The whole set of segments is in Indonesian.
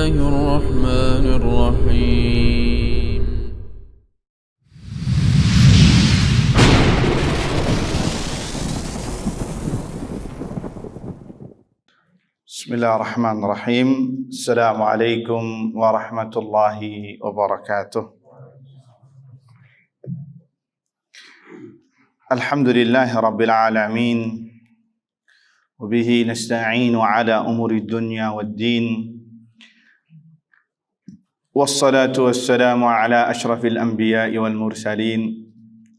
الله الرحمن الرحيم Bismillahirrahmanirrahim. Assalamualaikum warahmatullahi wabarakatuh. Alhamdulillahi rabbil alamin. Wabihi nasta'inu ala umuri dunya waddin. Wassalatu wassalamu ala ashrafil anbiya'i wal mursalin.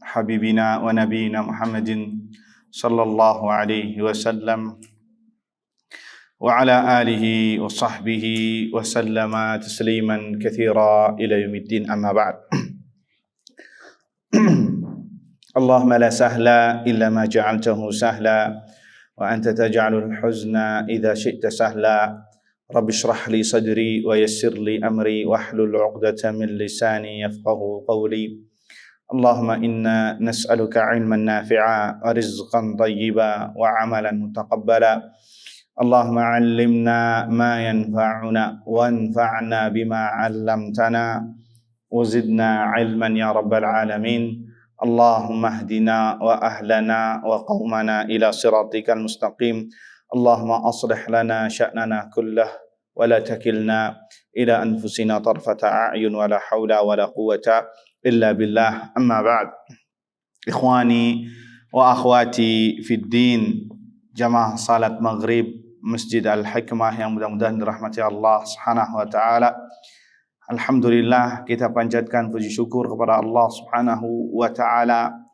Habibina wa nabiyina Muhammadin sallallahu alaihi wasallam. Wa ala alihi wa sahbihi wa sallama tasliman katsira ila yaumiddin, amma ba'd. Allahumma la sahla illa ma ja'altahu sahla wa anta taj'alul huzna idza syi'ta sahla. Rabbi shrah li sadri wa yassir li amri wahlul 'uqdatam min lisani yafqahu qawli. Allahumma inna nas'aluka 'ilman nafi'a wa rizqan thayyiba wa 'amalan mutaqabbala. Allahumma 'allimna ma yanfa'una wanfa'na bima 'allamtana wa zidna 'ilman ya rabbal alamin. Allahumma hdina wa ahlana wa qaumana ila siratikal mustaqim. Allahumma aslih lana sya'nana kullah wa la takilna ila anfusina tarfata a'yun wa la hawla wa la quwwata illa billah, amma ba'd. Ikhwani wa akhwati fid din, jamaah salat maghrib Masjid Al-Hikmah yang mudah-mudahan dirahmati Allah Subhanahu wa taala. Alhamdulillah, kita panjatkan puji syukur kepada Allah Subhanahu wa taala,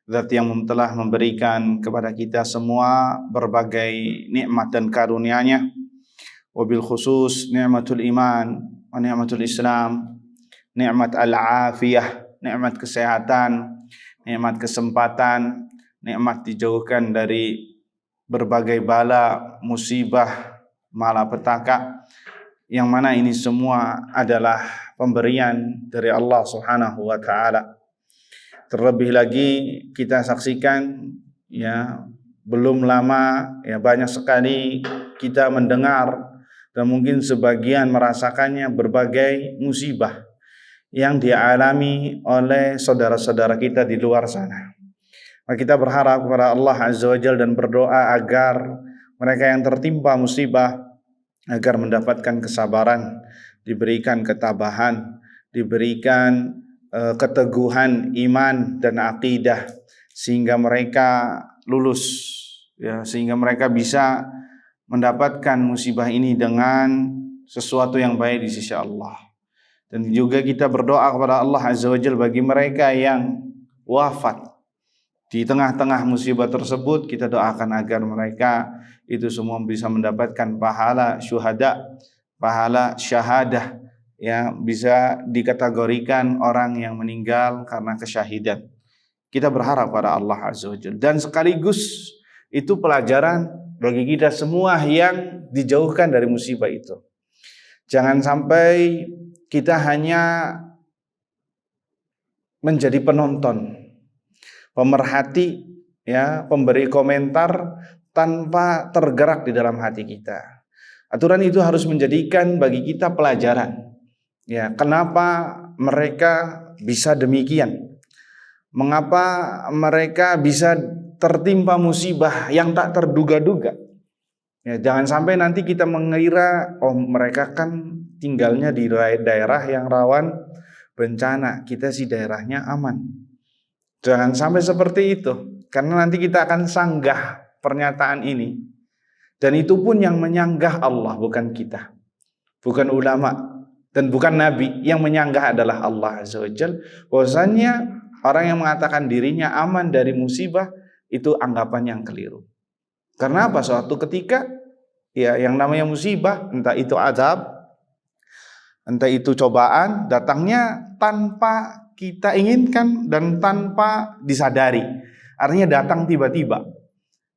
Zat yang telah memberikan kepada kita semua berbagai nikmat dan karunia-Nya. Wabil khusus nikmatul iman wa nikmatul Islam, nikmat al-afiyah, nikmat kesehatan, nikmat kesempatan, nikmat dijauhkan dari berbagai bala, musibah, malapetaka, yang mana ini semua adalah pemberian dari Allah Subhanahu wa taala. Terlebih lagi kita saksikan ya, belum lama ya, banyak sekali kita mendengar dan mungkin sebagian merasakannya berbagai musibah yang dialami oleh saudara-saudara kita di luar sana. Maka kita berharap kepada Allah Azza wa Jalla dan berdoa agar mereka yang tertimpa musibah agar mendapatkan kesabaran, diberikan ketabahan, diberikan keteguhan iman dan akidah, sehingga mereka lulus ya, sehingga mereka bisa mendapatkan musibah ini dengan sesuatu yang baik di sisi Allah. Dan juga kita berdoa kepada Allah Azza wa Jalla bagi mereka yang wafat di tengah-tengah musibah tersebut, kita doakan agar mereka itu semua bisa mendapatkan pahala syuhada, pahala syahadah, yang bisa dikategorikan orang yang meninggal karena kesyahidan. Kita berharap pada Allah Azza wa Jalla, dan sekaligus itu pelajaran bagi kita semua yang dijauhkan dari musibah itu. Jangan sampai kita hanya menjadi penonton, pemerhati ya, pemberi komentar tanpa tergerak di dalam hati kita. Aturan itu harus menjadikan bagi kita pelajaran. Ya, kenapa mereka bisa demikian? Mengapa mereka bisa tertimpa musibah yang tak terduga-duga? Ya, jangan sampai nanti kita mengira, oh mereka kan tinggalnya di daerah yang rawan bencana, kita sih daerahnya aman. Jangan sampai seperti itu, karena nanti kita akan sanggah pernyataan ini. Dan itu pun yang menyanggah Allah, bukan kita, bukan ulama, dan bukan nabi. Yang menyanggah adalah Allah Azza wa Jalla. Bahwasanya orang yang mengatakan dirinya aman dari musibah itu anggapan yang keliru. Karena apa? Suatu ketika ya, yang namanya musibah, entah itu azab, entah itu cobaan, datangnya tanpa kita inginkan dan tanpa disadari. Artinya datang tiba-tiba.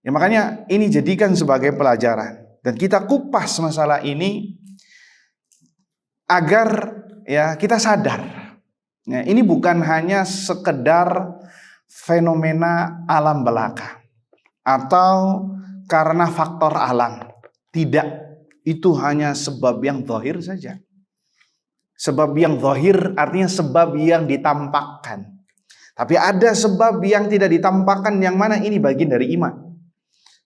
Ya, makanya ini jadikan sebagai pelajaran, dan kita kupas masalah ini agar ya kita sadar. Ya, ini bukan hanya sekedar fenomena alam belaka atau karena faktor alam. Tidak, itu hanya sebab yang zahir saja. Sebab yang zahir artinya sebab yang ditampakkan. Tapi ada sebab yang tidak ditampakkan, yang mana ini bagian dari iman.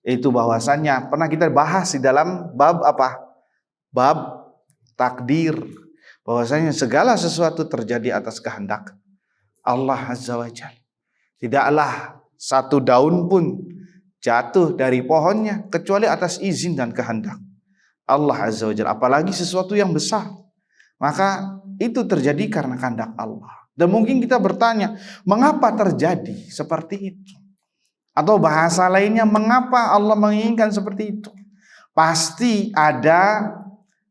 Itu bahwasannya pernah kita bahas di dalam bab apa? Bab takdir. Bahwasanya segala sesuatu terjadi atas kehendak Allah Azza wa Jalla. Tidaklah satu daun pun jatuh dari pohonnya kecuali atas izin dan kehendak Allah Azza wa Jalla. Apalagi sesuatu yang besar, maka itu terjadi karena kehendak Allah. Dan mungkin kita bertanya, mengapa terjadi seperti itu? Atau bahasa lainnya, mengapa Allah menginginkan seperti itu? Pasti ada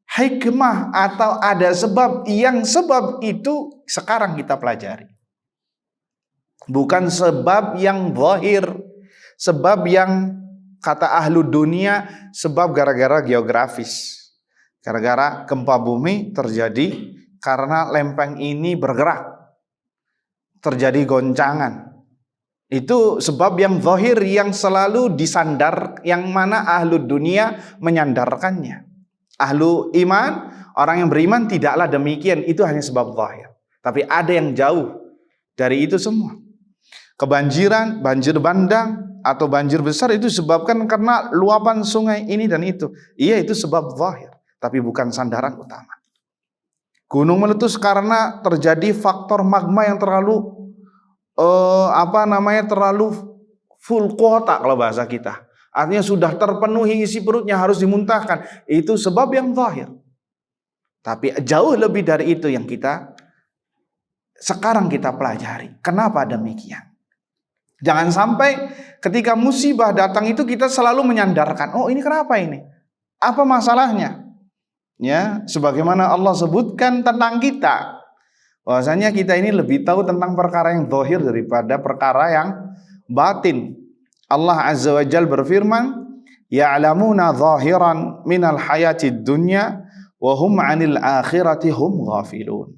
hikmah atau ada sebab, yang sebab itu sekarang kita pelajari. Bukan sebab yang zahir, sebab yang kata ahlu dunia, sebab gara-gara geografis. Gara-gara gempa bumi terjadi karena lempeng ini bergerak, terjadi goncangan. Itu sebab yang zahir yang selalu disandar, yang mana ahlu dunia menyandarkannya. Ahlu iman, orang yang beriman tidaklah demikian, itu hanya sebab zahir. Tapi ada yang jauh dari itu semua. Kebanjiran, banjir bandang atau banjir besar itu disebabkan karena luapan sungai ini dan itu. Iya, itu sebab zahir, tapi bukan sandaran utama. Gunung meletus karena terjadi faktor magma yang terlalu terlalu full kuota kalau bahasa kita. Artinya sudah terpenuhi isi perutnya, harus dimuntahkan. Itu sebab yang zahir. Tapi jauh lebih dari itu yang sekarang kita pelajari. Kenapa demikian? Jangan sampai ketika musibah datang itu kita selalu menyandarkan, oh ini kenapa ini? Apa masalahnya? Ya, sebagaimana Allah sebutkan tentang kita, bahwasanya kita ini lebih tahu tentang perkara yang zahir daripada perkara yang batin. Allah Azza wa Jalla berfirman, ya'lamuna zahiran minal hayatid dunya wa hum 'anil akhirati hum ghafilun.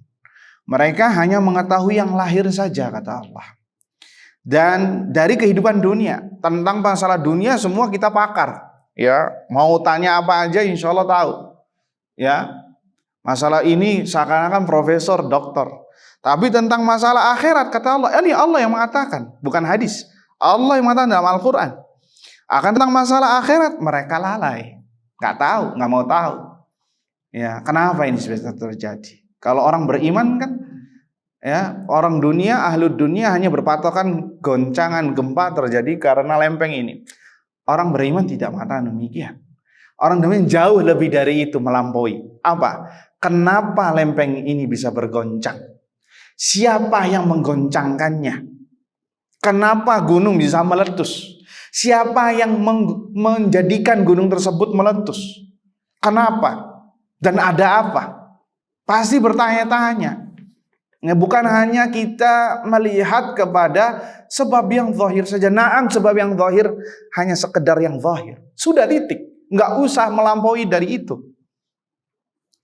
Mereka hanya mengetahui yang lahir saja, kata Allah. Dan dari kehidupan dunia, tentang masalah dunia semua kita pakar. Ya, mau tanya apa aja insya Allah tahu. Ya, masalah ini seakan-akan profesor, doktor. Tapi tentang masalah akhirat, kata Allah, ini Allah yang mengatakan, bukan hadis. Allah yang mengatakan dalam Al-Quran. Akan tentang masalah akhirat, mereka lalai. Nggak tahu, nggak mau tahu. Ya, kenapa ini bisa terjadi? Kalau orang beriman kan, ya, orang dunia, ahlu dunia hanya berpatokan goncangan gempa terjadi karena lempeng ini. Orang beriman tidak mengatakan demikian. Orang demikian jauh lebih dari itu, melampaui. Apa? Kenapa lempeng ini bisa bergoncang? Siapa yang menggoncangkannya? Kenapa gunung bisa meletus? Siapa yang menjadikan gunung tersebut meletus? Kenapa? Dan ada apa? Pasti bertanya-tanya. Bukan hanya kita melihat kepada sebab yang zahir saja. Naam, sebab yang zahir hanya sekedar yang zahir. Sudah, titik. Nggak usah melampaui dari itu.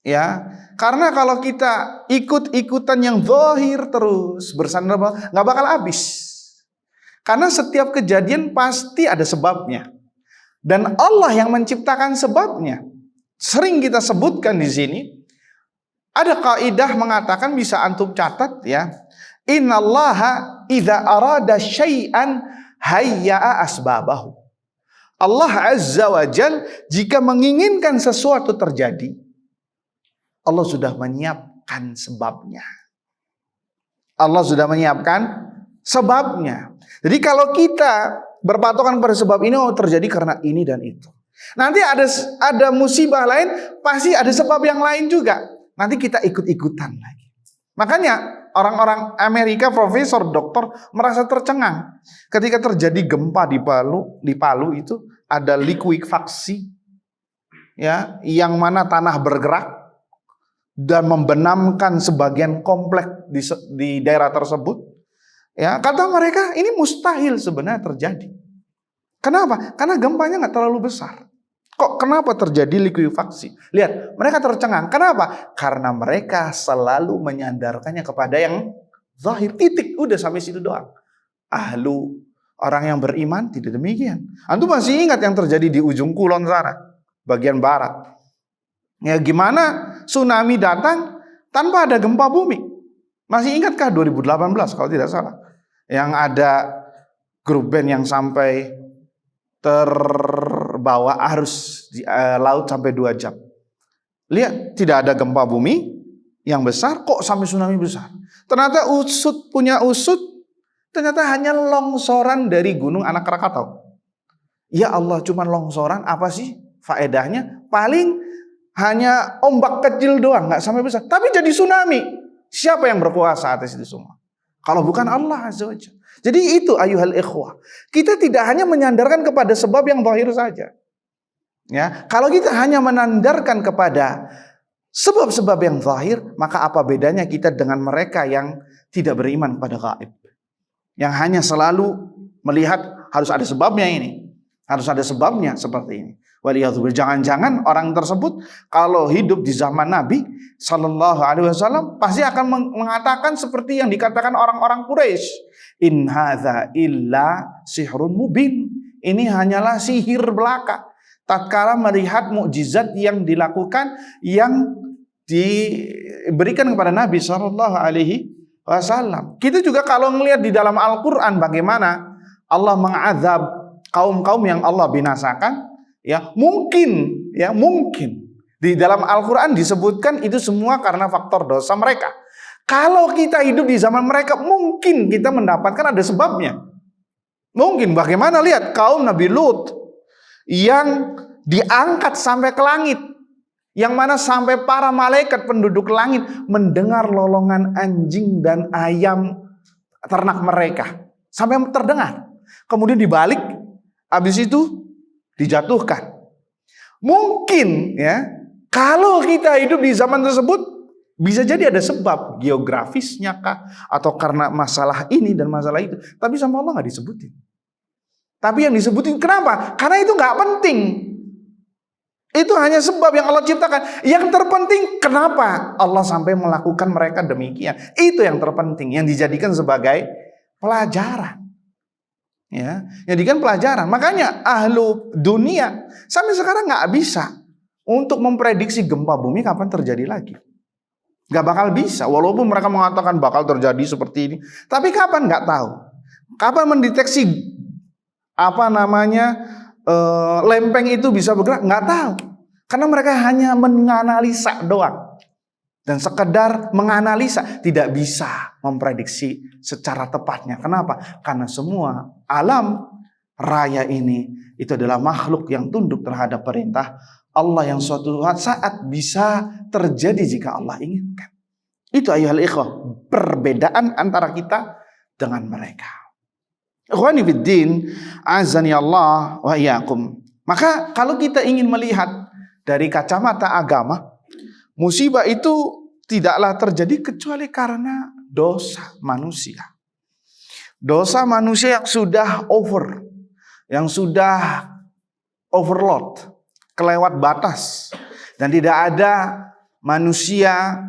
Ya, karena kalau kita ikut-ikutan yang zahir terus bersandar, nggak bakal habis. Karena setiap kejadian pasti ada sebabnya. Dan Allah yang menciptakan sebabnya. Sering kita sebutkan di sini. Ada kaidah mengatakan, bisa antum catat ya. Innallaha idza arada syai'an hayya'a asbabahu. Allah Azza wa Jal jika menginginkan sesuatu terjadi, Allah sudah menyiapkan sebabnya. Allah sudah menyiapkan sebabnya. Jadi kalau kita berpatokan pada sebab ini, oh terjadi karena ini dan itu. Nanti ada musibah lain, pasti ada sebab yang lain juga. Nanti kita ikut-ikutan lagi. Makanya orang-orang Amerika, profesor, doktor merasa tercengang ketika terjadi gempa di Palu itu ada likuifaksi, ya, yang mana tanah bergerak dan membenamkan sebagian komplek di daerah tersebut. Ya, kata mereka ini mustahil sebenarnya terjadi. Kenapa? Karena gempanya nggak terlalu besar. Kok kenapa terjadi likuifaksi? Lihat, mereka tercengang. Kenapa? Karena mereka selalu menyandarkannya kepada yang zahir. Titik, udah sampai situ doang. Orang yang beriman tidak demikian. Antum masih ingat yang terjadi di ujung kulon sana, bagian barat. Ya, gimana tsunami datang tanpa ada gempa bumi. Masih ingatkah 2018 kalau tidak salah, yang ada grup band yang sampai terbawa arus di laut sampai 2 jam. Lihat, tidak ada gempa bumi yang besar, kok sampai tsunami besar. Ternyata punya usut, ternyata hanya longsoran dari gunung anak Krakatau. Ya Allah, cuma longsoran, apa sih faedahnya? Paling hanya ombak kecil doang, nggak sampai besar. Tapi jadi tsunami. Siapa yang berkuasa atas itu semua? Kalau bukan Allah Azza wa Jalla. Jadi itu ayuhal ikhwah. Kita tidak hanya menyandarkan kepada sebab yang zahir saja. Ya, kalau kita hanya menandarkan kepada sebab-sebab yang zahir, maka apa bedanya kita dengan mereka yang tidak beriman pada gaib? Yang hanya selalu melihat harus ada sebabnya ini. Harus ada sebabnya seperti ini. Waliyadzubillah, jangan-jangan orang tersebut kalau hidup di zaman Nabi Sallallahu Alaihi Wasallam pasti akan mengatakan seperti yang dikatakan orang-orang Quraisy. In hadza illa sihrun mubin. Ini hanyalah sihir belaka. Tatkala melihat mukjizat yang dilakukan, yang diberikan kepada Nabi Sallallahu Alaihi Wasallam. Kita juga kalau melihat di dalam Al-Quran bagaimana Allah mengazab kaum-kaum yang Allah binasakan, ya mungkin di dalam Al-Quran disebutkan itu semua karena faktor dosa mereka. Kalau kita hidup di zaman mereka, mungkin kita mendapatkan ada sebabnya. Mungkin, bagaimana lihat kaum Nabi Lut yang diangkat sampai ke langit, yang mana sampai para malaikat penduduk langit mendengar lolongan anjing dan ayam ternak mereka, sampai terdengar. Kemudian dibalik, habis itu dijatuhkan. Mungkin ya, kalau kita hidup di zaman tersebut, bisa jadi ada sebab geografisnya kah, atau karena masalah ini dan masalah itu. Tapi sama Allah nggak disebutin. Tapi yang disebutin kenapa? Karena itu nggak penting. Itu hanya sebab yang Allah ciptakan. Yang terpenting kenapa Allah sampai melakukan mereka demikian. Itu yang terpenting, yang dijadikan sebagai pelajaran. Ya, jadikan pelajaran. Makanya ahlu dunia sampai sekarang nggak bisa untuk memprediksi gempa bumi kapan terjadi lagi. Gak bakal bisa, walaupun mereka mengatakan bakal terjadi seperti ini. Tapi kapan gak tahu. Kapan mendeteksi lempeng itu bisa bergerak, gak tahu. Karena mereka hanya menganalisa doang. Dan sekedar menganalisa, tidak bisa memprediksi secara tepatnya. Kenapa? Karena semua alam raya ini itu adalah makhluk yang tunduk terhadap perintah Allah yang suatu saat bisa terjadi jika Allah inginkan. Itu ayyuhal ikhwah, perbedaan antara kita dengan mereka. Ikhwani fiddin, azani Allah wa iyyakum. Maka kalau kita ingin melihat dari kacamata agama, musibah itu tidaklah terjadi kecuali karena dosa manusia. Dosa manusia yang sudah over, yang sudah overload, kelewat batas, dan tidak ada manusia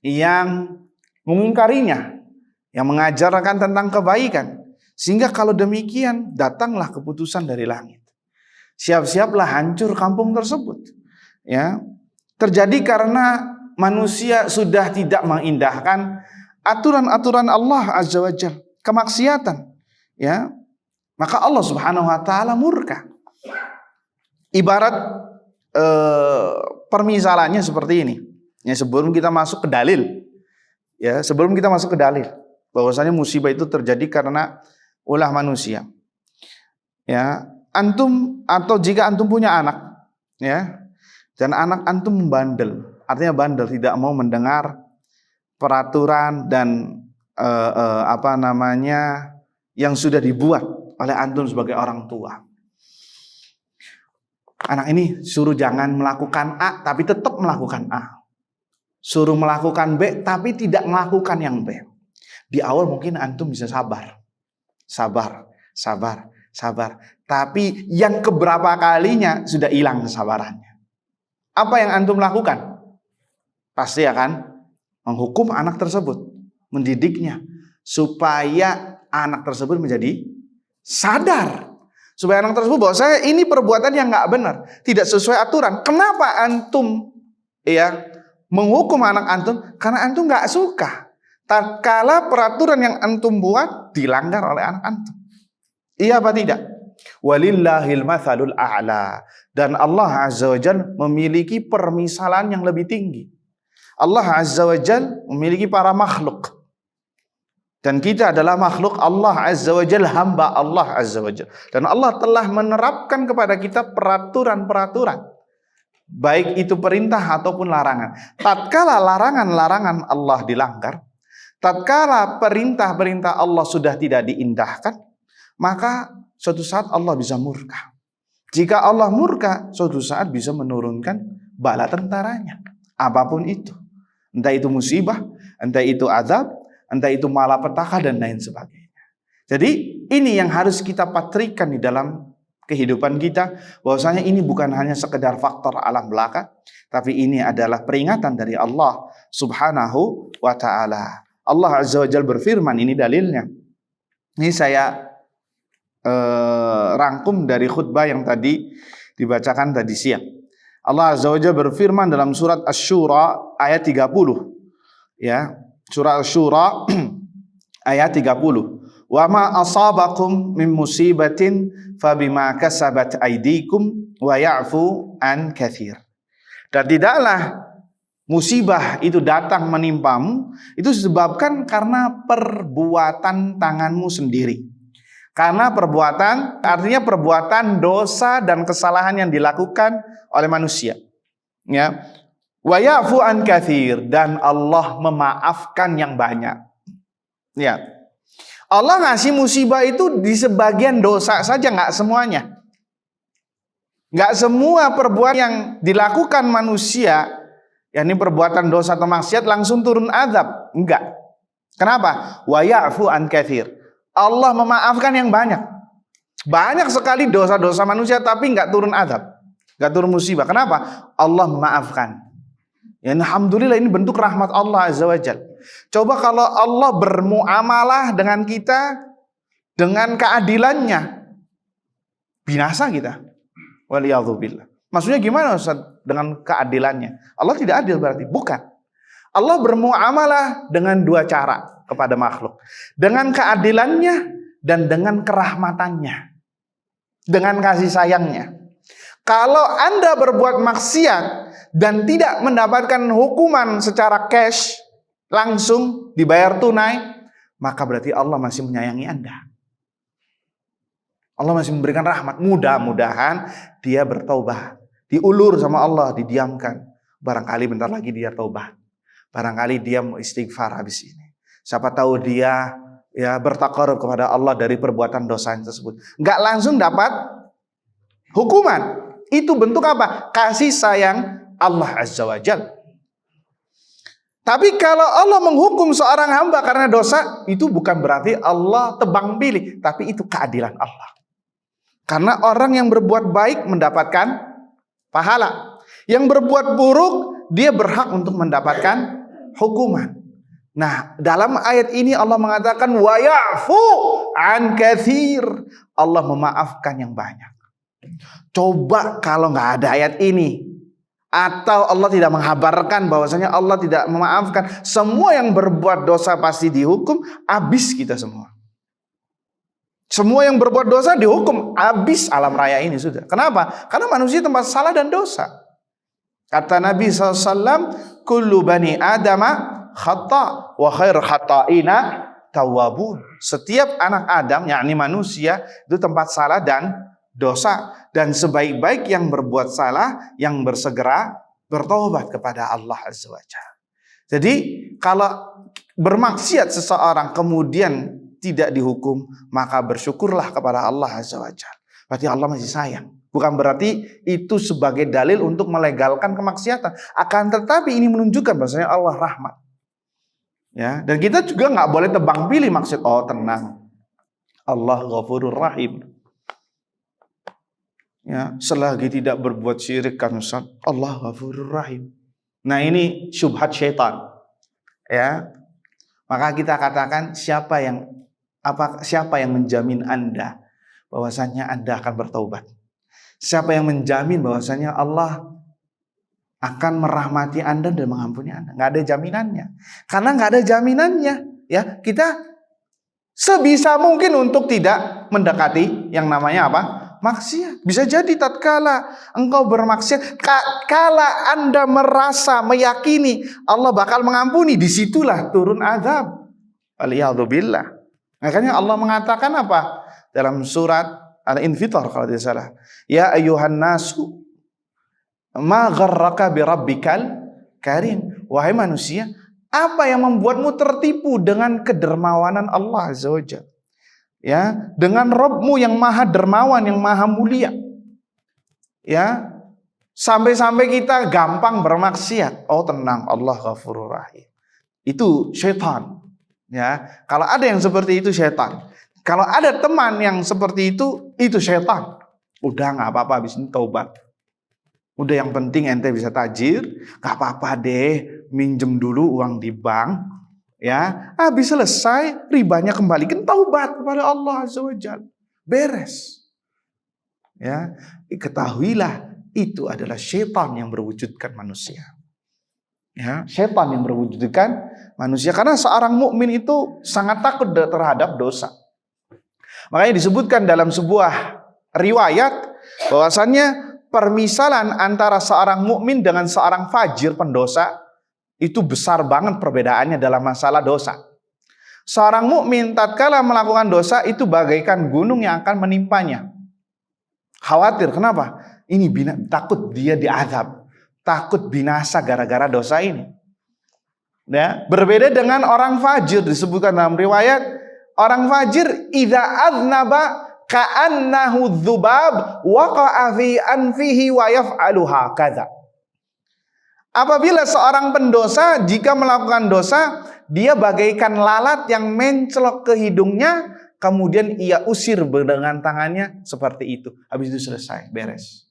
yang mengingkarinya, yang mengajarkan tentang kebaikan. Sehingga kalau demikian datanglah keputusan dari langit. Siap-siaplah hancur kampung tersebut. Ya, terjadi karena manusia sudah tidak mengindahkan aturan-aturan Allah Azza wa Jalla, kemaksiatan. Ya, maka Allah Subhanahu wa Ta'ala murka. Ibarat permisalannya seperti ini. Ya, sebelum kita masuk ke dalil, bahwasanya musibah itu terjadi karena ulah manusia. Ya, antum atau jika antum punya anak, ya, dan anak antum bandel, artinya bandel, tidak mau mendengar peraturan dan yang sudah dibuat oleh antum sebagai orang tua. Anak ini suruh jangan melakukan A, tapi tetap melakukan A. Suruh melakukan B, tapi tidak melakukan yang B. Di awal mungkin antum bisa sabar. Tapi yang keberapa kalinya sudah hilang kesabarannya. Apa yang antum lakukan? Pasti akan menghukum anak tersebut, mendidiknya, supaya anak tersebut menjadi sadar. Supaya anak tersebut bahwa saya ini perbuatan yang nggak benar, tidak sesuai aturan. Kenapa antum menghukum anak antum karena antum nggak suka tatkala peraturan yang antum buat dilanggar oleh anak antum. Iya apa tidak? Walillahil matsalul a'la. Dan Allah Azza wa Jalla memiliki permisalan yang lebih tinggi. Allah Azza wa Jalla memiliki para makhluk. Dan kita adalah makhluk Allah Azza wa Jalla, hamba Allah Azza wa Jalla. Dan Allah telah menerapkan kepada kita peraturan-peraturan, baik itu perintah ataupun larangan. Tatkala larangan-larangan Allah dilanggar, tatkala perintah-perintah Allah sudah tidak diindahkan, maka suatu saat Allah bisa murka. Jika Allah murka, suatu saat bisa menurunkan bala tentaranya, apapun itu. Entah itu musibah, entah itu azab, entah itu malapetaka dan lain sebagainya. Jadi ini yang harus kita patrikan di dalam kehidupan kita, bahwasanya ini bukan hanya sekedar faktor alam belaka, tapi ini adalah peringatan dari Allah Subhanahu wa taala. Allah Azza wa Jalla berfirman, ini dalilnya. Ini saya rangkum dari khutbah yang tadi dibacakan tadi siang. Allah Azza wa Jalla berfirman dalam surat Asy-Syura ayat 30. Ya, surah Asy-Syura ayat 30. Wa ma asabakum min musibatin fabima kasabat aydikum wa ya'fu an katsir. Dan tidaklah musibah itu datang menimpamu itu disebabkan karena perbuatan tanganmu sendiri. Karena perbuatan artinya perbuatan dosa dan kesalahan yang dilakukan oleh manusia. Ya. Wa ya'fu an katsir, dan Allah memaafkan yang banyak. Ya. Allah ngasih musibah itu di sebagian dosa saja, nggak semuanya. Nggak semua perbuatan yang dilakukan manusia, yakni perbuatan dosa atau maksiat, langsung turun azab. Enggak. Kenapa? Wa ya'fu an katsir. Allah memaafkan yang banyak. Banyak sekali dosa-dosa manusia tapi nggak turun azab, nggak turun musibah. Kenapa? Allah memaafkan. Ya, alhamdulillah, ini bentuk rahmat Allah Azza wa Jalla. Coba kalau Allah bermuamalah dengan kita dengan keadilannya, binasa kita. Waliyadzubillah. Maksudnya gimana Ustaz dengan keadilannya? Allah tidak adil berarti? Bukan. Allah bermuamalah dengan dua cara kepada makhluk. Dengan keadilannya dan dengan kerahmatannya. Dengan kasih sayangnya. Kalau Anda berbuat maksiat dan tidak mendapatkan hukuman secara cash, langsung dibayar tunai, maka berarti Allah masih menyayangi Anda. Allah masih memberikan rahmat. Mudah-mudahan dia bertaubat, diulur sama Allah, didiamkan. Barangkali bentar lagi dia taubat. Barangkali dia mau istighfar habis ini. Siapa tahu dia ya bertaqarrub kepada Allah dari perbuatan dosa tersebut. Enggak langsung dapat hukuman. Itu bentuk apa? Kasih sayang Allah Azza wa Jalla. Tapi kalau Allah menghukum seorang hamba karena dosa, itu bukan berarti Allah tebang pilih, tapi itu keadilan Allah. Karena orang yang berbuat baik mendapatkan pahala, yang berbuat buruk dia berhak untuk mendapatkan hukuman. Nah, dalam ayat ini Allah mengatakan wa ya'fu an katsir. Allah memaafkan yang banyak. Coba kalau nggak ada ayat ini, atau Allah tidak menghabarkan bahwasanya Allah tidak memaafkan, semua yang berbuat dosa pasti dihukum, habis kita semua. Semua yang berbuat dosa dihukum, habis alam raya ini sudah. Kenapa? Karena manusia tempat salah dan dosa. Kata Nabi SAW, kullu bani adama khata wa khair khata'ina tawwabun. Setiap anak Adam, yakni manusia, itu tempat salah dan dosa, dan sebaik-baik yang berbuat salah yang bersegera bertobat kepada Allah Azza wa Jalla. Jadi kalau bermaksiat seseorang kemudian tidak dihukum, maka bersyukurlah kepada Allah Azza wa Jalla. Berarti Allah masih sayang. Bukan berarti itu sebagai dalil untuk melegalkan kemaksiatan. Akan tetapi ini menunjukkan bahwasanya Allah rahmat. Ya, dan kita juga nggak boleh tebang pilih maksud. Oh tenang, Allah Ghafurur Rahim. Ya, selagi tidak berbuat syirik kan Ustaz, Allah Ghafurur Rahim. Nah ini syubhat syaitan. Ya, maka kita katakan siapa yang menjamin Anda bahwasanya Anda akan bertaubat? Siapa yang menjamin bahwasanya Allah akan merahmati Anda dan mengampuni Anda. Nggak ada jaminannya. Karena nggak ada jaminannya, ya kita sebisa mungkin untuk tidak mendekati yang namanya apa? Maksiat. Bisa jadi tatkala engkau bermaksiat, kala Anda merasa meyakini Allah bakal mengampuni, disitulah turun azab. Waliyadzubillah. Makanya Allah mengatakan apa? Dalam surat Al-Infitar kalau tidak salah. Ya ayyuhan nasu ma gharraka birabbikal karim. Wahai manusia, apa yang membuatmu tertipu dengan kedermawanan Allah Azza wa Jalla? Ya, dengan Rabbmu yang maha dermawan, yang maha mulia. Ya, sampai-sampai kita gampang bermaksiat. Oh tenang, Allah Ghafurur Rahim. Itu syaitan. Ya, kalau ada yang seperti itu syaitan. Kalau ada teman yang seperti itu syaitan. Udah nggak apa-apa, habis ini taubat. Udah yang penting ente bisa tajir, nggak apa-apa deh, minjem dulu uang di bank, ya, habis selesai ribanya kembalikan, taubat kepada Allah Azza wa Jalla, beres. Ya, ketahuilah itu adalah syaitan yang berwujudkan manusia. Ya, syaitan yang berwujudkan manusia karena seorang mukmin itu sangat takut terhadap dosa. Makanya disebutkan dalam sebuah riwayat bahwasannya permisalan antara seorang mukmin dengan seorang fajir pendosa itu besar banget perbedaannya dalam masalah dosa. Seorang mukmin tatkala melakukan dosa itu bagaikan gunung yang akan menimpanya. Khawatir, kenapa? Ini takut dia diazab, takut binasa gara-gara dosa ini. Ya, berbeda dengan orang fajir, disebutkan dalam riwayat, orang fajir idza aznaba ka'annahu dzubab waqa'a fi anfihi wa yaf'alu hakadha. Apabila seorang pendosa jika melakukan dosa, dia bagaikan lalat yang mencelok ke hidungnya, kemudian ia usir dengan tangannya seperti itu. Habis itu selesai, beres.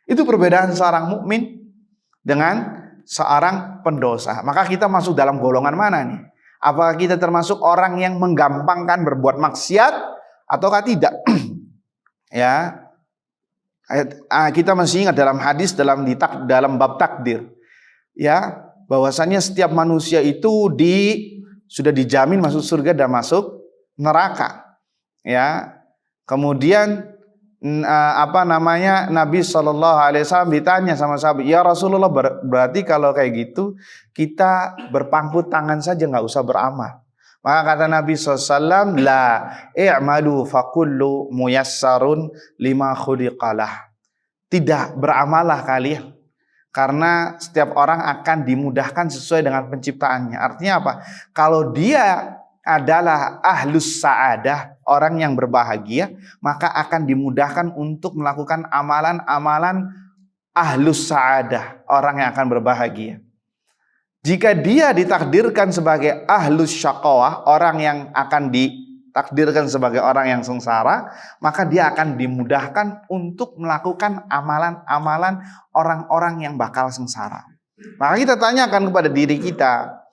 Itu perbedaan seorang mukmin dengan seorang pendosa. Maka kita masuk dalam golongan mana nih? Apakah kita termasuk orang yang menggampangkan berbuat maksiat ataukah tidak? Ya, kita masih ingat dalam hadis dalam bab takdir, ya, bahwasanya setiap manusia itu sudah dijamin masuk surga dan masuk neraka. Ya, kemudian Nabi SAW ditanya sama sahabat, ya Rasulullah, berarti kalau kayak gitu kita berpangku tangan saja nggak usah beramal. Maka kata Nabi SAW, la i'malu fakullu muyassarun lima khuliqalah. Tidak beramalah kalian, karena setiap orang akan dimudahkan sesuai dengan penciptaannya. Artinya apa? Kalau dia adalah ahlus sa'adah, orang yang berbahagia, maka akan dimudahkan untuk melakukan amalan-amalan ahlus sa'adah, orang yang akan berbahagia. Jika dia ditakdirkan sebagai ahlus syaqawah, orang yang akan ditakdirkan sebagai orang yang sengsara, maka dia akan dimudahkan untuk melakukan amalan-amalan orang-orang yang bakal sengsara. Maka kita tanyakan kepada diri kita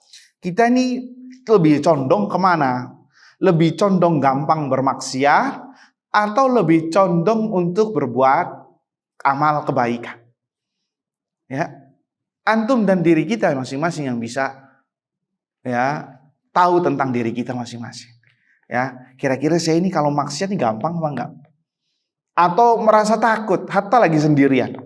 ini lebih condong kemana? Lebih condong gampang bermaksiat atau lebih condong untuk berbuat amal kebaikan? Ya. Antum dan diri kita masing-masing yang bisa, ya, tahu tentang diri kita masing-masing. Ya, kira-kira saya ini kalau maksiat ini gampang apa enggak? Atau merasa takut hatta lagi sendirian.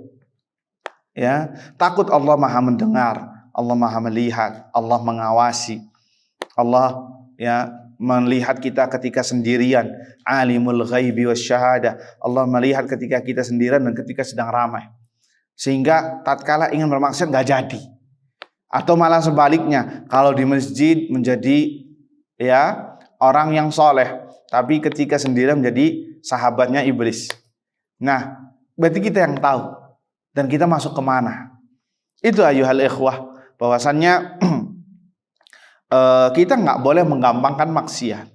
Ya, takut Allah Maha mendengar, Allah Maha melihat, Allah mengawasi. Allah, ya, melihat kita ketika sendirian, alimul ghaibi wasyahada. Allah melihat ketika kita sendirian dan ketika sedang ramai. Sehingga tatkala ingin bermaksiat nggak jadi, atau malah sebaliknya, kalau di masjid menjadi, ya, orang yang soleh, tapi ketika sendirian menjadi sahabatnya iblis. Nah, berarti kita yang tahu dan kita masuk kemana. Itu ayuhal ikhwah, bahwasannya kita nggak boleh menggampangkan maksiat.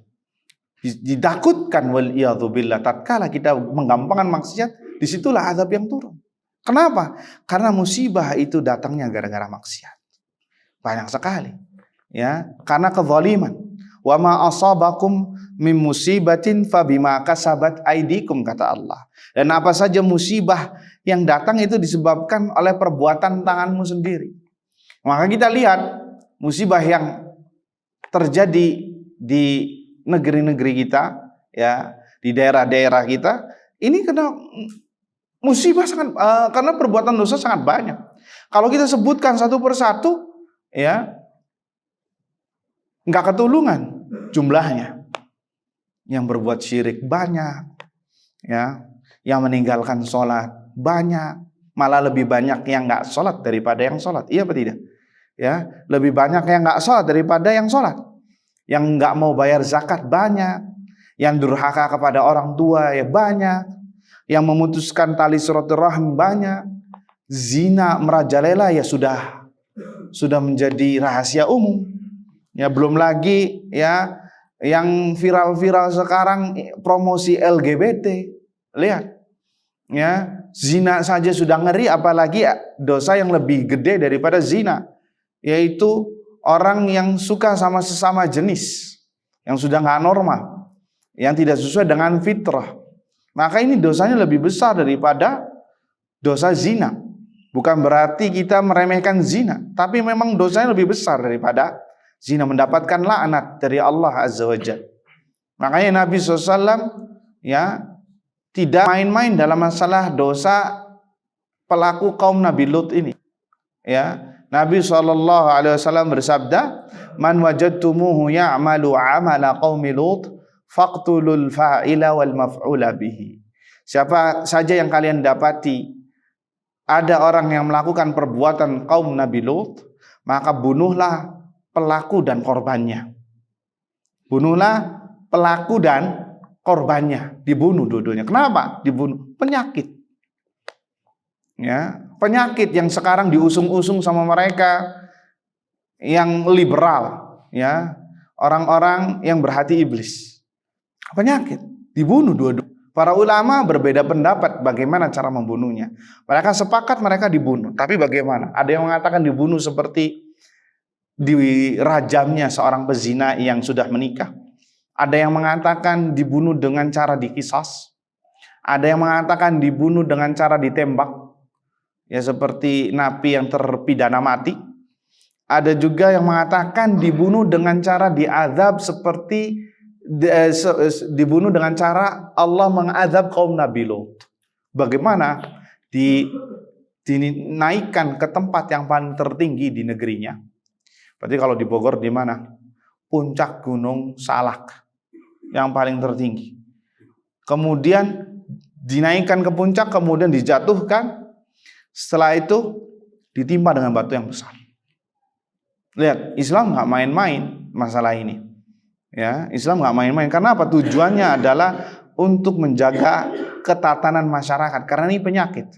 Ditakutkan waliyadzubillah, tatkala kita menggampangkan maksiat, disitulah azab yang turun. Kenapa? Karena musibah itu datangnya gara-gara maksiat. Banyak sekali. Ya, karena kezaliman. Wa ma asabakum min musibatin fabima kasabat aydikum, kata Allah. Dan apa saja musibah yang datang itu disebabkan oleh perbuatan tanganmu sendiri. Maka kita lihat musibah yang terjadi di negeri-negeri kita, ya, di daerah-daerah kita, ini kena musibah sangat, karena perbuatan dosa sangat banyak. Kalau kita sebutkan satu persatu, ya, nggak ketulungan jumlahnya. Yang berbuat syirik banyak, ya, yang meninggalkan sholat banyak, malah lebih banyak yang nggak sholat daripada yang sholat. Iya apa tidak? Ya, lebih banyak yang nggak sholat daripada yang sholat. Yang nggak mau bayar zakat banyak, yang durhaka kepada orang tua ya banyak, yang memutuskan tali silaturahim banyak, zina merajalela ya sudah menjadi rahasia umum. Ya, belum lagi ya yang viral-viral sekarang promosi LGBT. Lihat, ya, zina saja sudah ngeri, apalagi dosa yang lebih gede daripada zina, yaitu orang yang suka sama sesama jenis, yang sudah nggak normal, yang tidak sesuai dengan fitrah. Maka ini dosanya lebih besar daripada dosa zina. Bukan berarti kita meremehkan zina, tapi memang dosanya lebih besar daripada zina, mendapatkan laknat dari Allah Azza wa Jalla. Makanya Nabi SAW ya tidak main-main dalam masalah dosa pelaku kaum Nabi Lut ini. Ya, Nabi SAW bersabda, "Man wajadtumuhu ya'malu 'amala qaumi Lut, faqtulul fa'ila wal maf'ula bihi." Siapa saja yang kalian dapati ada orang yang melakukan perbuatan kaum Nabi Lut, maka bunuhlah pelaku dan korbannya. Bunuhlah pelaku dan korbannya, dibunuh dua-duanya. Kenapa dibunuh? Penyakit. Ya, penyakit yang sekarang diusung-usung sama mereka yang liberal, ya, orang-orang yang berhati iblis. Penyakit, dibunuh dua-duanya. Para ulama berbeda pendapat bagaimana cara membunuhnya. Mereka sepakat mereka dibunuh, tapi bagaimana? Ada yang mengatakan dibunuh seperti dirajamnya seorang pezina yang sudah menikah. Ada yang mengatakan dibunuh dengan cara dikisos. Ada yang mengatakan dibunuh dengan cara ditembak, ya, seperti napi yang terpidana mati. Ada juga yang mengatakan dibunuh dengan cara diazab, seperti dibunuh dengan cara Allah mengazab kaum Nabi Lut. Bagaimana? Dinaikkan ke tempat yang paling tertinggi di negerinya. Berarti kalau di Bogor di mana? Puncak Gunung Salak yang paling tertinggi. Kemudian dinaikkan ke puncak, kemudian dijatuhkan. Setelah itu ditimpa dengan batu yang besar. Lihat, Islam nggak main-main masalah ini. Ya, Islam nggak main-main. Karena apa? Tujuannya adalah untuk menjaga ketatanan masyarakat. Karena ini penyakit.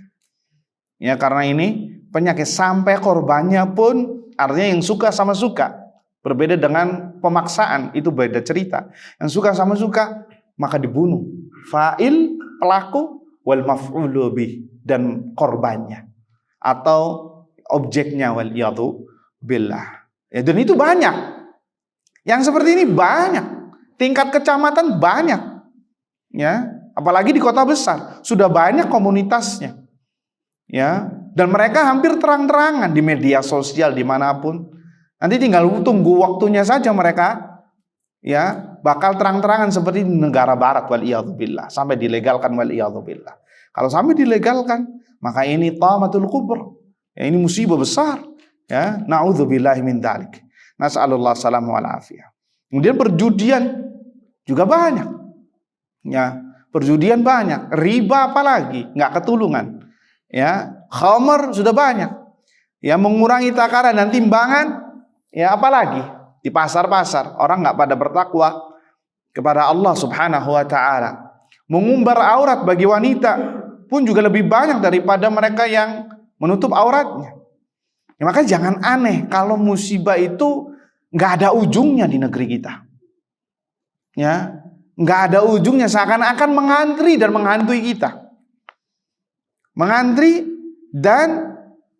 Ya, karena ini penyakit, sampai korbannya pun, artinya yang suka sama suka. Berbeda dengan pemaksaan, itu beda cerita. Yang suka sama suka, maka dibunuh. Fa'il, pelaku, wal maf'ulu bih, dan korbannya atau objeknya, wal iyadhu billah. Ya, dan itu banyak. Yang seperti ini banyak. Tingkat kecamatan banyak. Ya, apalagi di kota besar sudah banyak komunitasnya. Ya, dan mereka hampir terang-terangan di media sosial dimanapun. Nanti tinggal tunggu waktunya saja mereka, ya, bakal terang-terangan seperti di negara barat, wal iyadhu billah, sampai dilegalkan, wal iyadhu billah. Kalau sampai dilegalkan, maka ini tamatul kubra. Ya, ini musibah besar. Ya, na'udzubillahi min dzalik. Nas'alullah salamu wal afiyah. Kemudian perjudian juga banyak. Ya, perjudian banyak. Riba apalagi, nggak ketulungan. Ya, khamar sudah banyak. Ya, mengurangi takaran dan timbangan. Ya, apalagi di pasar-pasar orang nggak pada bertakwa kepada Allah Subhanahu wa taala. Mengumbar aurat bagi wanita pun juga lebih banyak daripada mereka yang menutup auratnya. Ya, maka jangan aneh kalau musibah itu nggak ada ujungnya di negeri kita. Ya, nggak ada ujungnya, seakan-akan mengantri dan menghantui kita. Mengantri dan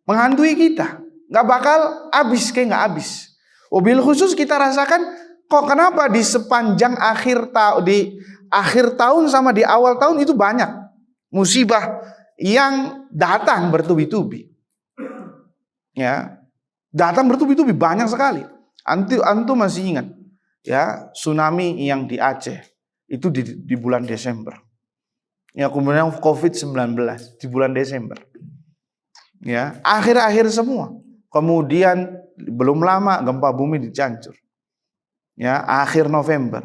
menghantui kita. Nggak bakal habis, kayak nggak habis. Wabil khusus kita rasakan Kok kenapa di sepanjang akhir tahun sama di awal tahun itu banyak musibah yang datang bertubi-tubi. Ya, datang bertubi-tubi banyak sekali. Antum masih ingat ya tsunami yang di Aceh itu di bulan Desember. Ya, kemudian COVID-19 di bulan Desember. Ya, akhir-akhir semua. Kemudian belum lama gempa bumi di Cianjur. Ya, akhir November.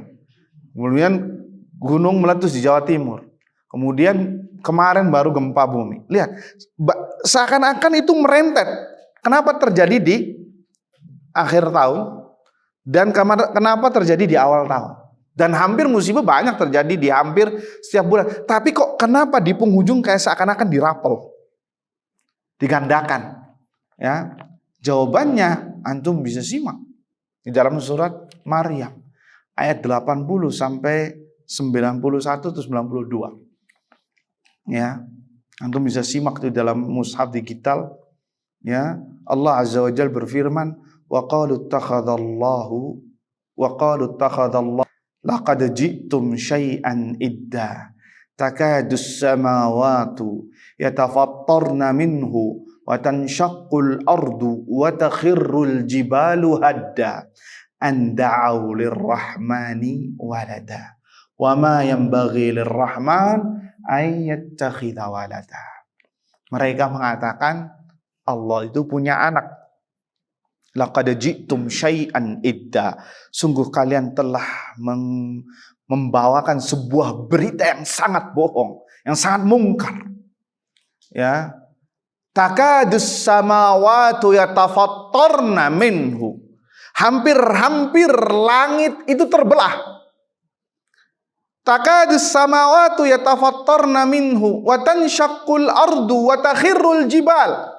Kemudian gunung meletus di Jawa Timur. Kemudian kemarin baru gempa bumi. Lihat, seakan-akan itu merentet. Kenapa terjadi di akhir tahun dan kenapa terjadi di awal tahun? Dan hampir musibah banyak terjadi di hampir setiap bulan. Tapi kok kenapa di penghujung kayak seakan-akan dirapel, digandakan? Ya, jawabannya antum bisa simak di dalam surat Maryam ayat 80 sampai 91 atau 92. Ya, antum bisa simak di dalam mushaf digital. Ya, Allah Azza wa Jalla berfirman, wa qalu ittakhadallahu laqad ji'tum syai'an idda takadus samawati yatafattarna minhu wa tanshaqqul ardu wa takhirrul jibalu hadda an da'u lirrahmani walada wa ma yanbaghi lirrahman ay yattakhidha walada. Mereka mengatakan Allah itu punya anak. Laqad ji'tum syai'an idda. Sungguh kalian telah membawakan sebuah berita yang sangat bohong, yang sangat mungkar. Ya. Takadus samawati yatafattarna minhu. Hampir-hampir langit itu terbelah. Takadus samawati yatafattarna minhu wa tanshaqqul ardu wa takhirrul jibal.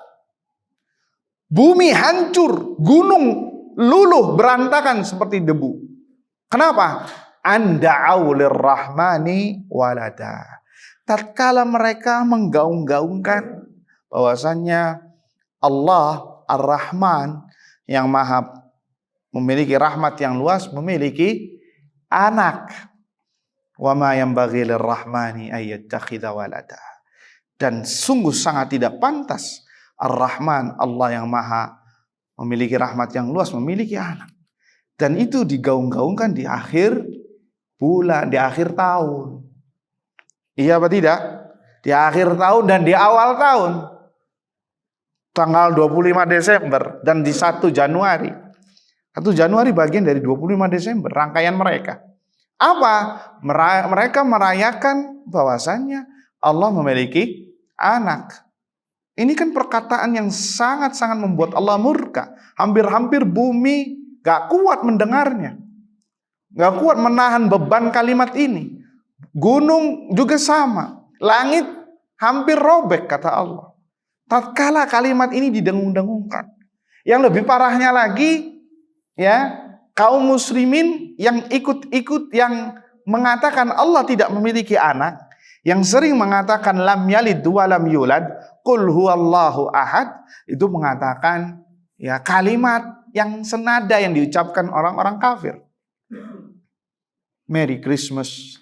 Bumi hancur, gunung luluh berantakan seperti debu. Kenapa? Anda'au lirrahmani walada. Tatkala mereka menggaung-gaungkan bahwasannya Allah Ar-Rahman yang maha memiliki rahmat yang luas, memiliki anak. Wa ma yanbaghi lirrahmani ay yattakhidha walada. Dan sungguh sangat tidak pantas Ar-Rahman, Allah yang maha memiliki rahmat yang luas, memiliki anak. Dan itu digaung-gaungkan di akhir bulan, di akhir tahun. Iya apa tidak? Di akhir tahun dan di awal tahun. Tanggal 25 Desember dan di 1 Januari. 1 Januari bagian dari 25 Desember, rangkaian mereka. Apa? Mereka merayakan bahwasannya Allah memiliki anak. Ini kan perkataan yang sangat-sangat membuat Allah murka. Hampir-hampir bumi gak kuat mendengarnya. Gak kuat menahan beban kalimat ini. Gunung juga sama. Langit hampir robek kata Allah. Tatkala kalimat ini didengung-dengungkan. Yang lebih parahnya lagi, ya, kaum muslimin yang ikut-ikut yang mengatakan Allah tidak memiliki anak, yang sering mengatakan lam yalid wa lam yulad, qul huwallahu ahad, itu mengatakan ya kalimat yang senada yang diucapkan orang-orang kafir. Merry Christmas.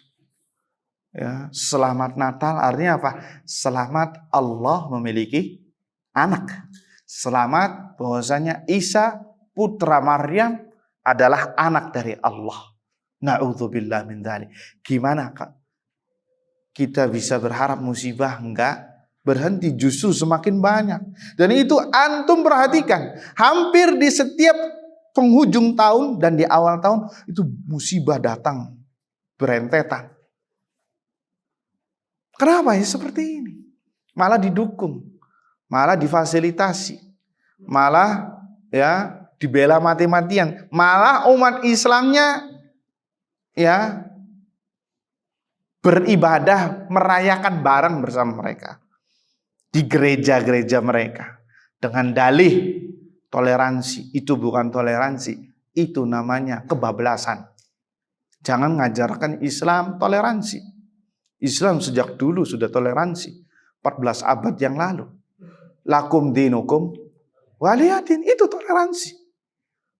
Ya, selamat Natal artinya apa? Selamat Allah memiliki anak. Selamat bahwasanya Isa putra Maryam adalah anak dari Allah. Na'udzubillah min dzalik. Gimana Kak? Kita bisa berharap musibah enggak berhenti, justru semakin banyak. Dan itu antum perhatikan, hampir di setiap penghujung tahun dan di awal tahun itu musibah datang berentetan. Kenapa ya seperti ini? Malah didukung, malah difasilitasi, malah ya dibela mati-matian, malah umat Islamnya ya beribadah merayakan bareng bersama mereka di gereja-gereja mereka dengan dalih toleransi. Itu bukan toleransi, itu namanya kebablasan. Jangan ngajarkan Islam toleransi. Islam sejak dulu sudah toleransi, 14 abad yang lalu. Lakum dinukum waliyadin, itu toleransi.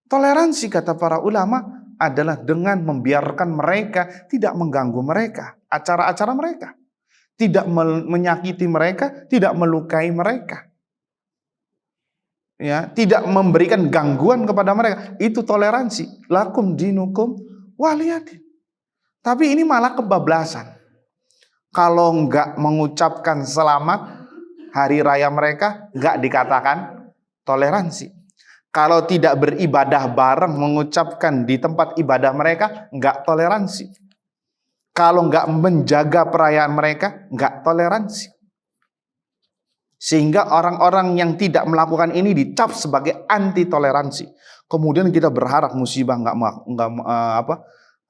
Toleransi kata para ulama adalah dengan membiarkan mereka, tidak mengganggu mereka, acara-acara mereka, tidak menyakiti mereka, tidak melukai mereka, ya, tidak memberikan gangguan kepada mereka. Itu toleransi. Lakum dinukum waliyadin. Tapi ini malah kebablasan. Kalau nggak mengucapkan selamat hari raya mereka, nggak dikatakan toleransi. Kalau tidak beribadah bareng, mengucapkan di tempat ibadah mereka, nggak toleransi. Kalau nggak menjaga perayaan mereka, nggak toleransi. Sehingga orang-orang yang tidak melakukan ini dicap sebagai anti toleransi. Kemudian kita berharap musibah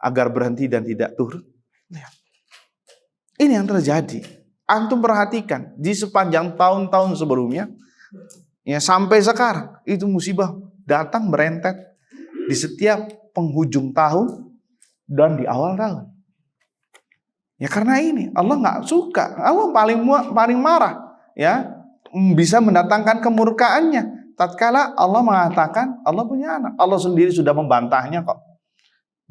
agar berhenti dan tidak turun. Ini yang terjadi. Antum perhatikan di sepanjang tahun-tahun sebelumnya, ya sampai sekarang itu musibah datang berentet di setiap penghujung tahun dan di awal tahun. Ya karena ini Allah nggak suka, Allah paling marah, ya bisa mendatangkan kemurkaannya. Tatkala Allah mengatakan Allah punya anak, Allah sendiri sudah membantahnya kok.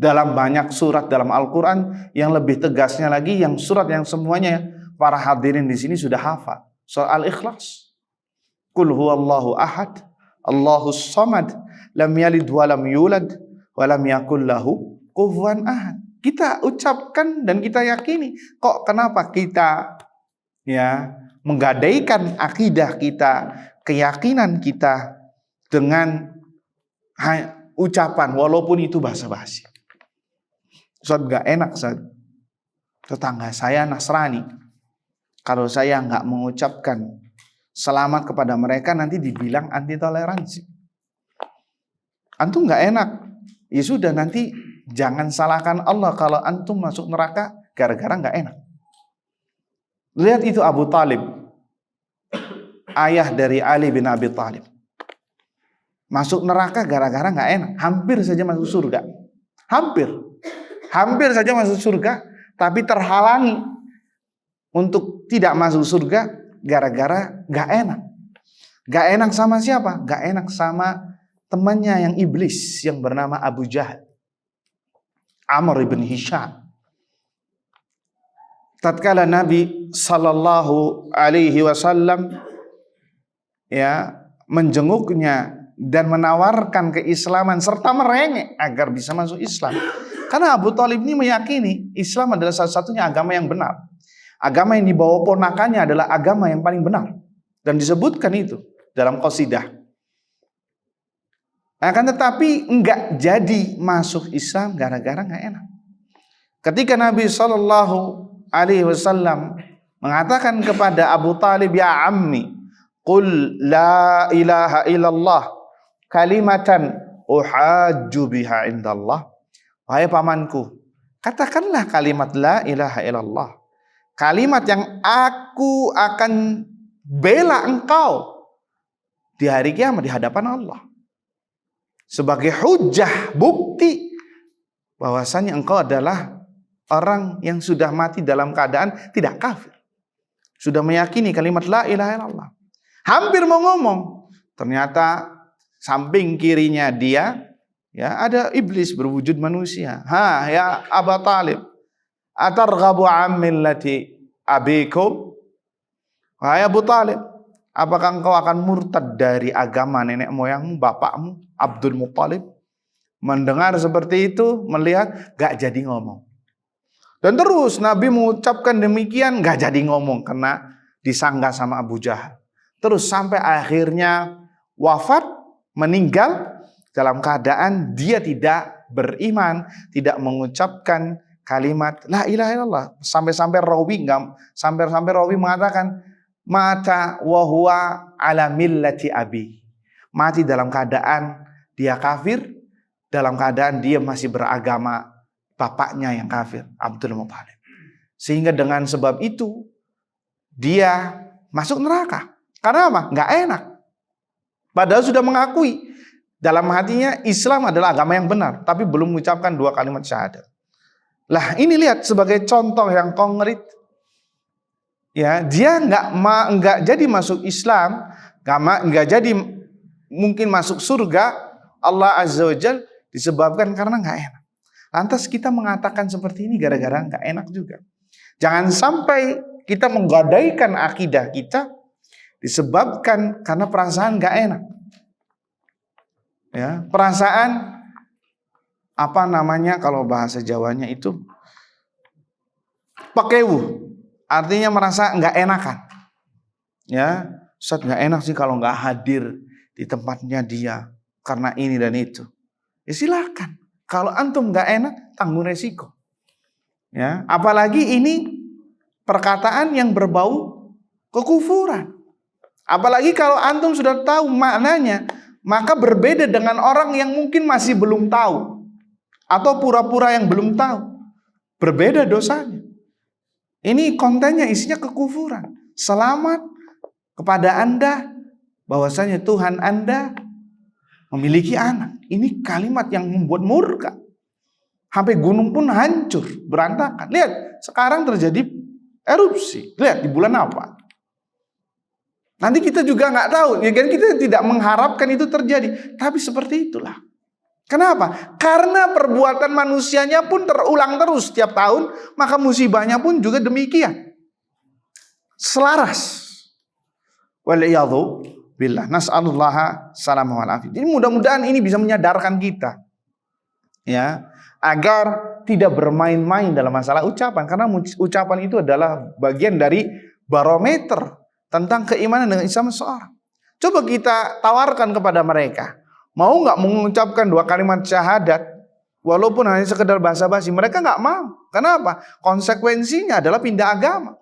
Dalam banyak surat dalam Al-Quran, yang lebih tegasnya lagi, yang surat yang semuanya para hadirin di sini sudah hafal. Surah Al-Ikhlas. Qul huwallahu ahad, Allahus samad, lam yalid wa lam yulad, wa lam yakul lahu kufuwan ahad. Kita ucapkan dan kita yakini. Kok kenapa kita ya menggadaikan akidah kita, keyakinan kita dengan ucapan walaupun itu basa-basi. Ustaz, gak enak Ustaz. Tetangga saya Nasrani, kalau saya gak mengucapkan selamat kepada mereka nanti dibilang anti toleransi. Antum gak enak, ya sudah nanti jangan salahkan Allah kalau antum masuk neraka gara-gara gak enak. Lihat itu Abu Talib, ayah dari Ali bin Abi Thalib, masuk neraka gara-gara gak enak. Hampir saja masuk surga. Hampir saja masuk surga, tapi terhalangi untuk tidak masuk surga gara-gara gak enak. Gak enak sama siapa? Gak enak sama temannya yang iblis yang bernama Abu Jahal, Amr ibn Hisham. Tatkala Nabi sallallahu alaihi wasallam ya menjenguknya dan menawarkan keislaman serta merengek agar bisa masuk Islam. Karena Abu Talib ini meyakini Islam adalah satu-satunya agama yang benar. Agama yang dibawa ponakannya adalah agama yang paling benar. Dan disebutkan itu dalam qasidah. Akan tetapi enggak jadi masuk Islam gara-gara enggak enak. Ketika Nabi sallallahu alaihi wasallam mengatakan kepada Abu Talib, ya ammi, qul la ilaha illallah kalimatan uhajju biha indallah. Wahai pamanku, katakanlah kalimat la ilaha illallah, kalimat yang aku akan bela engkau di hari kiamat di hadapan Allah, sebagai hujjah, bukti bahwasanya engkau adalah orang yang sudah mati dalam keadaan tidak kafir, sudah meyakini kalimat la ilaha illallah. Hampir mau ngomong, ternyata samping kirinya dia ya ada iblis berwujud manusia. Ya Abu Talib, atarghabu an millati abikum? Wahai Abu Talib, apakah engkau akan murtad dari agama nenek moyangmu, bapakmu Abdul Muttalib? Mendengar seperti itu, melihat, gak jadi ngomong. Dan terus Nabi mengucapkan demikian, gak jadi ngomong karena disanggah sama Abu Jahal. Terus sampai akhirnya wafat, meninggal dalam keadaan dia tidak beriman, tidak mengucapkan kalimat la ilaha illallah. Sampai-sampai rawi mengatakan mata wa huwa ala millati abi. Mati dalam keadaan dia kafir, dalam keadaan dia masih beragama bapaknya yang kafir, Abdul Muttalib. Sehingga dengan sebab itu dia masuk neraka. Karena apa? Enggak enak. Padahal sudah mengakui dalam hatinya Islam adalah agama yang benar, tapi belum mengucapkan 2 kalimat syahadat. Lah ini lihat sebagai contoh yang konkret. Ya, dia enggak jadi masuk Islam, enggak jadi mungkin masuk surga Allah Azza wa Jalla disebabkan karena enggak enak. Lantas kita mengatakan seperti ini gara-gara nggak enak juga. Jangan sampai kita menggadaikan akidah kita disebabkan karena perasaan nggak enak. Ya, perasaan apa namanya kalau bahasa Jawanya itu pakewu, artinya merasa nggak enakan. Ya, Ustaz nggak enak sih kalau nggak hadir di tempatnya dia karena ini dan itu. Ya silakan. Kalau antum nggak enak, tanggung resiko. Ya, apalagi ini perkataan yang berbau kekufuran. Apalagi kalau antum sudah tahu maknanya, maka berbeda dengan orang yang mungkin masih belum tahu atau pura-pura yang belum tahu. Berbeda dosanya. Ini kontennya isinya kekufuran. Selamat kepada Anda bahwasanya Tuhan Anda memiliki anak. Ini kalimat yang membuat murka. Sampai gunung pun hancur, berantakan. Lihat, sekarang terjadi erupsi. Lihat di bulan apa? Nanti kita juga nggak tahu. Ya kan, kita tidak mengharapkan itu terjadi. Tapi seperti itulah. Kenapa? Karena perbuatan manusianya pun terulang terus setiap tahun, maka musibahnya pun juga demikian. Selaras. Waliyadhu billah. Nas'alullaha salamah wal afiyah. Jadi mudah-mudahan ini bisa menyadarkan kita. Ya, agar tidak bermain-main dalam masalah ucapan. Karena ucapan itu adalah bagian dari barometer tentang keimanan dengan Islam seseorang. Coba kita tawarkan kepada mereka. Mau nggak mengucapkan 2 kalimat syahadat walaupun hanya sekedar basa-basi? Mereka nggak mau. Kenapa? Konsekuensinya adalah pindah agama.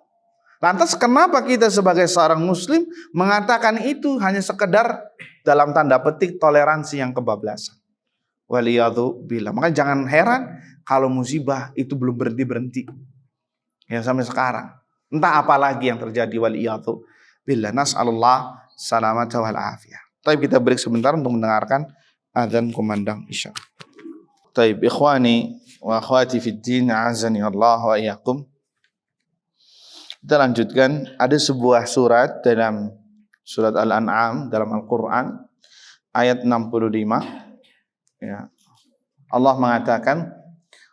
Lantas kenapa kita sebagai seorang muslim mengatakan itu hanya sekedar dalam tanda petik toleransi yang kebablasan? Waliyadhu billah. Maka jangan heran kalau musibah itu belum berhenti-berhenti. Ya sampai sekarang. Entah apa lagi yang terjadi, waliyadhu billah. Nas'alullah salamata wal afiyah. Tapi kita break sebentar untuk mendengarkan azan kumandang isya. Taib ikhwani wa akhwati fid din, azani Allah wa iyyakum. Kita lanjutkan, ada sebuah surat dalam surat Al-An'am dalam Al-Qur'an ayat 65. Ya. Allah mengatakan,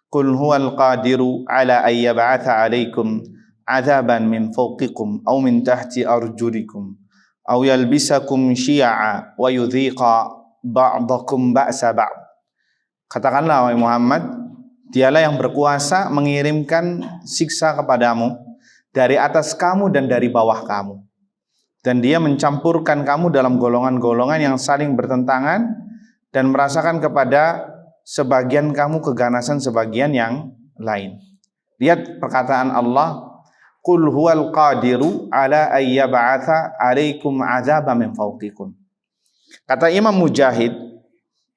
"Qul huwal qadiru ala ay yab'atha 'alaikum 'adzaban min fawqikum aw min tahti arjulikum aw yalbisakum syi'a wa yudhiqa ba'dakum ba'sa ba'd." Katakanlah wahai Muhammad, dialah yang berkuasa mengirimkan siksa kepadamu dari atas kamu dan dari bawah kamu, dan dia mencampurkan kamu dalam golongan-golongan yang saling bertentangan dan merasakan kepada sebagian kamu keganasan sebagian yang lain. Lihat perkataan Allah, "Qul huwal qadiru ala ay yab'atha 'alaikum 'adzaban min fawqikum." Kata Imam Mujahid,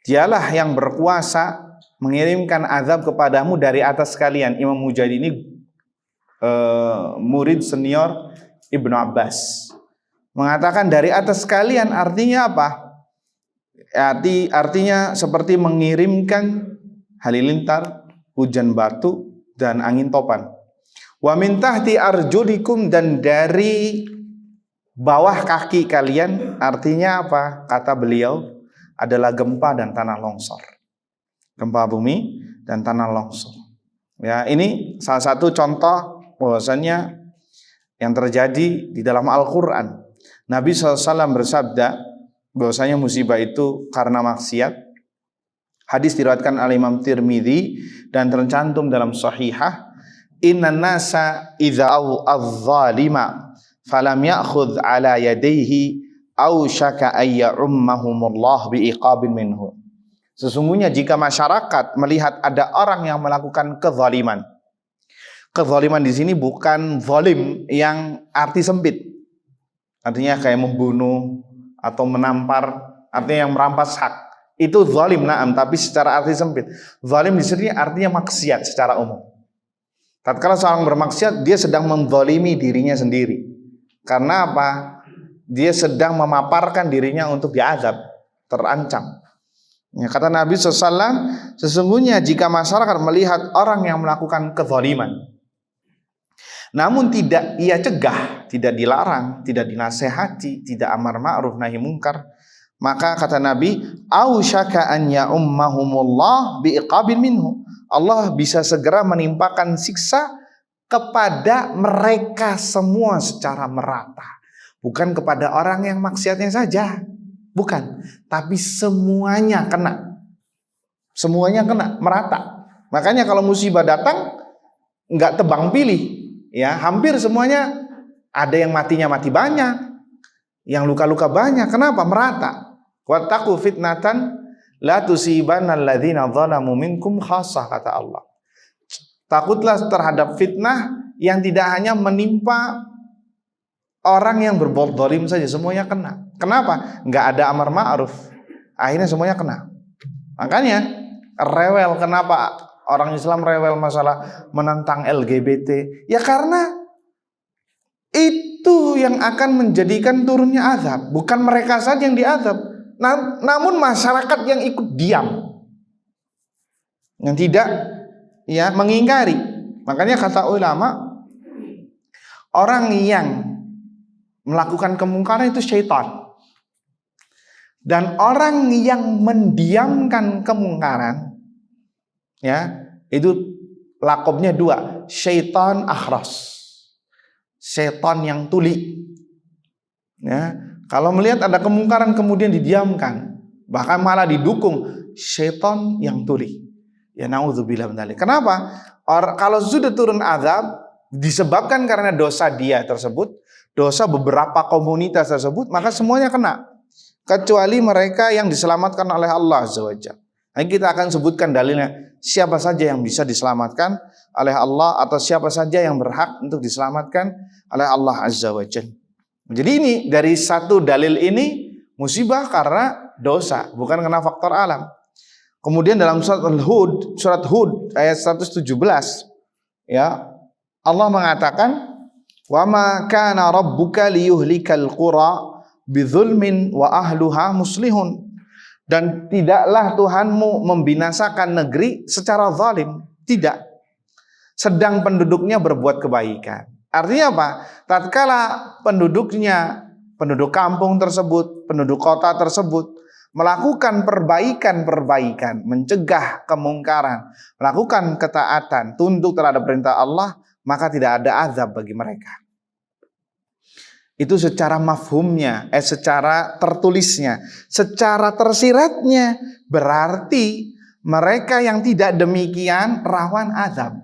dialah yang berkuasa mengirimkan azab kepadamu dari atas kalian. Imam Mujahid ini murid senior Ibnu Abbas. Mengatakan dari atas kalian artinya apa? Artinya seperti mengirimkan halilintar, hujan batu, dan angin topan. Wa min tahti arjulikum, dan dari bawah kaki kalian, artinya apa? Kata beliau adalah gempa dan tanah longsor. Gempa bumi dan tanah longsor. Ya, ini salah satu contoh bahwasanya yang terjadi di dalam Al-Qur'an. Nabi SAW bersabda bahwasanya musibah itu karena maksiat. Hadis diriwayatkan oleh Imam Tirmidzi dan tercantum dalam Sahihah. Innan nasa idza adh-dhalima falam ya'khudh ala yadayhi aw syaka ay ya'ummahumullah biiqabin minhu. Sesungguhnya jika masyarakat melihat ada orang yang melakukan kezaliman. Kezaliman di sini bukan zalim yang arti sempit. Artinya kayak membunuh atau menampar, artinya yang merampas hak. Itu zalim, na'am, tapi secara arti sempit. Zalim di sini artinya maksiat secara umum. Tatkala seorang bermaksiat, dia sedang menzalimi dirinya sendiri. Karena apa? Dia sedang memaparkan dirinya untuk diazab, terancam. Ya, kata Nabi SAW, sesungguhnya jika masyarakat melihat orang yang melakukan kezaliman, namun tidak ia cegah, tidak dilarang, tidak dinasehati, tidak amar ma'ruf nahi mungkar, maka kata Nabi, au syaka an ya'ummahumullah biiqabin minhu, Allah bisa segera menimpakan siksa kepada mereka semua secara merata. Bukan kepada orang yang maksiatnya saja, bukan, tapi semuanya kena. Semuanya kena, merata. Makanya kalau musibah datang nggak tebang pilih, ya, hampir semuanya. Ada yang matinya mati banyak, yang luka-luka banyak. Kenapa? Merata. Wattaqu fitnatan la tusibanna alladzina zalamu minkum khassah, kata Allah. Takutlah terhadap fitnah yang tidak hanya menimpa orang yang berbuat zalim saja, semuanya kena. Kenapa? Nggak ada amar ma'ruf, akhirnya semuanya kena. Makanya rewel. Kenapa orang Islam rewel masalah menentang LGBT? Ya karena itu yang akan menjadikan turunnya azab. Bukan mereka saja yang diazab, namun masyarakat yang ikut diam, yang tidak mengingkari. Makanya kata ulama, orang yang melakukan kemungkaran itu syaitan. Dan orang yang mendiamkan kemungkaran, itu lakopnya dua, syaitan akhras, setan yang tuli. Kalau melihat ada kemungkaran kemudian didiamkan, bahkan malah didukung, setan yang tuli. Ya naudzubillah min dzalik. Kenapa? Kalau sudah turun azab disebabkan karena dosa dia tersebut, dosa beberapa komunitas tersebut, maka semuanya kena, kecuali mereka yang diselamatkan oleh Allah Azza wa Jalla. Nah, kita akan sebutkan dalilnya, siapa saja yang bisa diselamatkan oleh Allah atau siapa saja yang berhak untuk diselamatkan oleh Allah Azza wa Jalla. Jadi ini dari satu dalil ini musibah karena dosa, bukan karena faktor alam. Kemudian dalam surat Hud ayat 117, Allah mengatakan, "Wa ma kana rabbuka liyuhlikal qura bidzulmin wa ahluha muslihun." Dan tidaklah Tuhanmu membinasakan negeri secara zalim, tidak, sedang penduduknya berbuat kebaikan. Artinya apa? Tatkala penduduk kampung tersebut, penduduk kota tersebut melakukan perbaikan, mencegah kemungkaran, melakukan ketaatan, tunduk terhadap perintah Allah, maka tidak ada azab bagi mereka. Itu secara mafhumnya, secara tertulisnya. Secara tersiratnya berarti mereka yang tidak demikian rawan azab.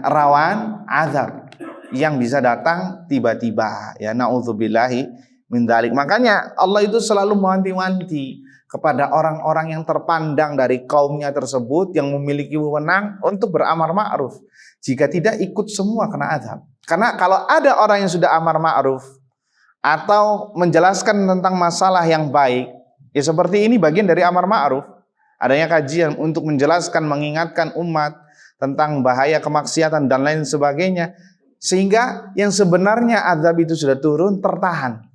Rawan azab yang bisa datang tiba-tiba. Naudzubillahi min dzalik. Makanya Allah itu selalu mewanti-wanti kepada orang-orang yang terpandang dari kaumnya tersebut yang memiliki wewenang untuk beramar ma'ruf. Jika tidak, ikut semua kena azab. Karena kalau ada orang yang sudah amar ma'ruf atau menjelaskan tentang masalah yang baik, ya seperti ini bagian dari amar ma'ruf. Adanya kajian untuk menjelaskan, mengingatkan umat tentang bahaya kemaksiatan dan lain sebagainya, sehingga yang sebenarnya azab itu sudah turun tertahan,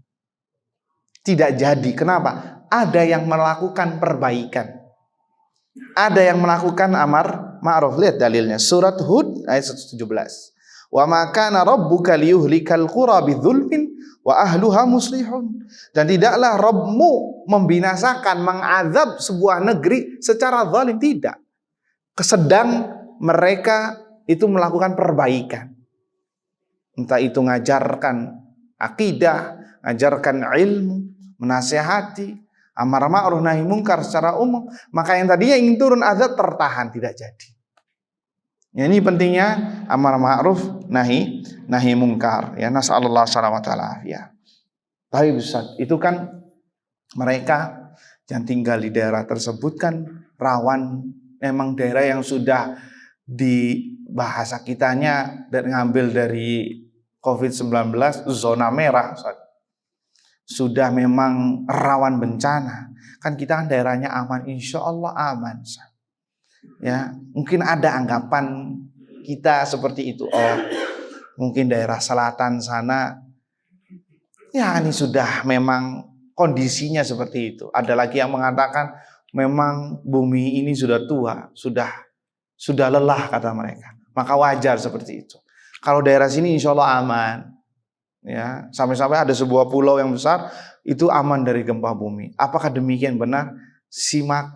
tidak jadi. Kenapa? Ada yang melakukan perbaikan, ada yang melakukan amar ma'ruf. Lihat dalilnya, surat Hud ayat 117. Wa ma kana rabbuka liyuhlikal qura bidzulmin wa ahluha muslihun. Dan tidaklah Rabbmu membinasakan, mengazab sebuah negeri secara zalim, tidak, sedang mereka itu melakukan perbaikan. Entah itu ngajarkan akidah, ngajarkan ilmu, menasihati, amar ma'ruf nahi mungkar secara umum, maka yang tadinya ingin turun azab tertahan, tidak jadi. Ini pentingnya amar ma'ruf nahi mungkar. Nasallallahu alaihi wasallam. Tapi Ustaz, itu kan mereka yang tinggal di daerah tersebut kan rawan, memang daerah yang sudah di bahasa kitanya dan ngambil dari COVID-19 zona merah, Ustaz. Sudah memang rawan bencana. Kan kita kan daerahnya aman, insya Allah aman. Mungkin ada anggapan kita seperti itu. Oh, mungkin daerah selatan sana, ini sudah memang kondisinya seperti itu. Ada lagi yang mengatakan memang bumi ini sudah tua, sudah lelah, kata mereka. Maka wajar seperti itu. Kalau daerah sini insya Allah aman. Sampai-sampai ada sebuah pulau yang besar itu aman dari gempa bumi. Apakah demikian benar? Simak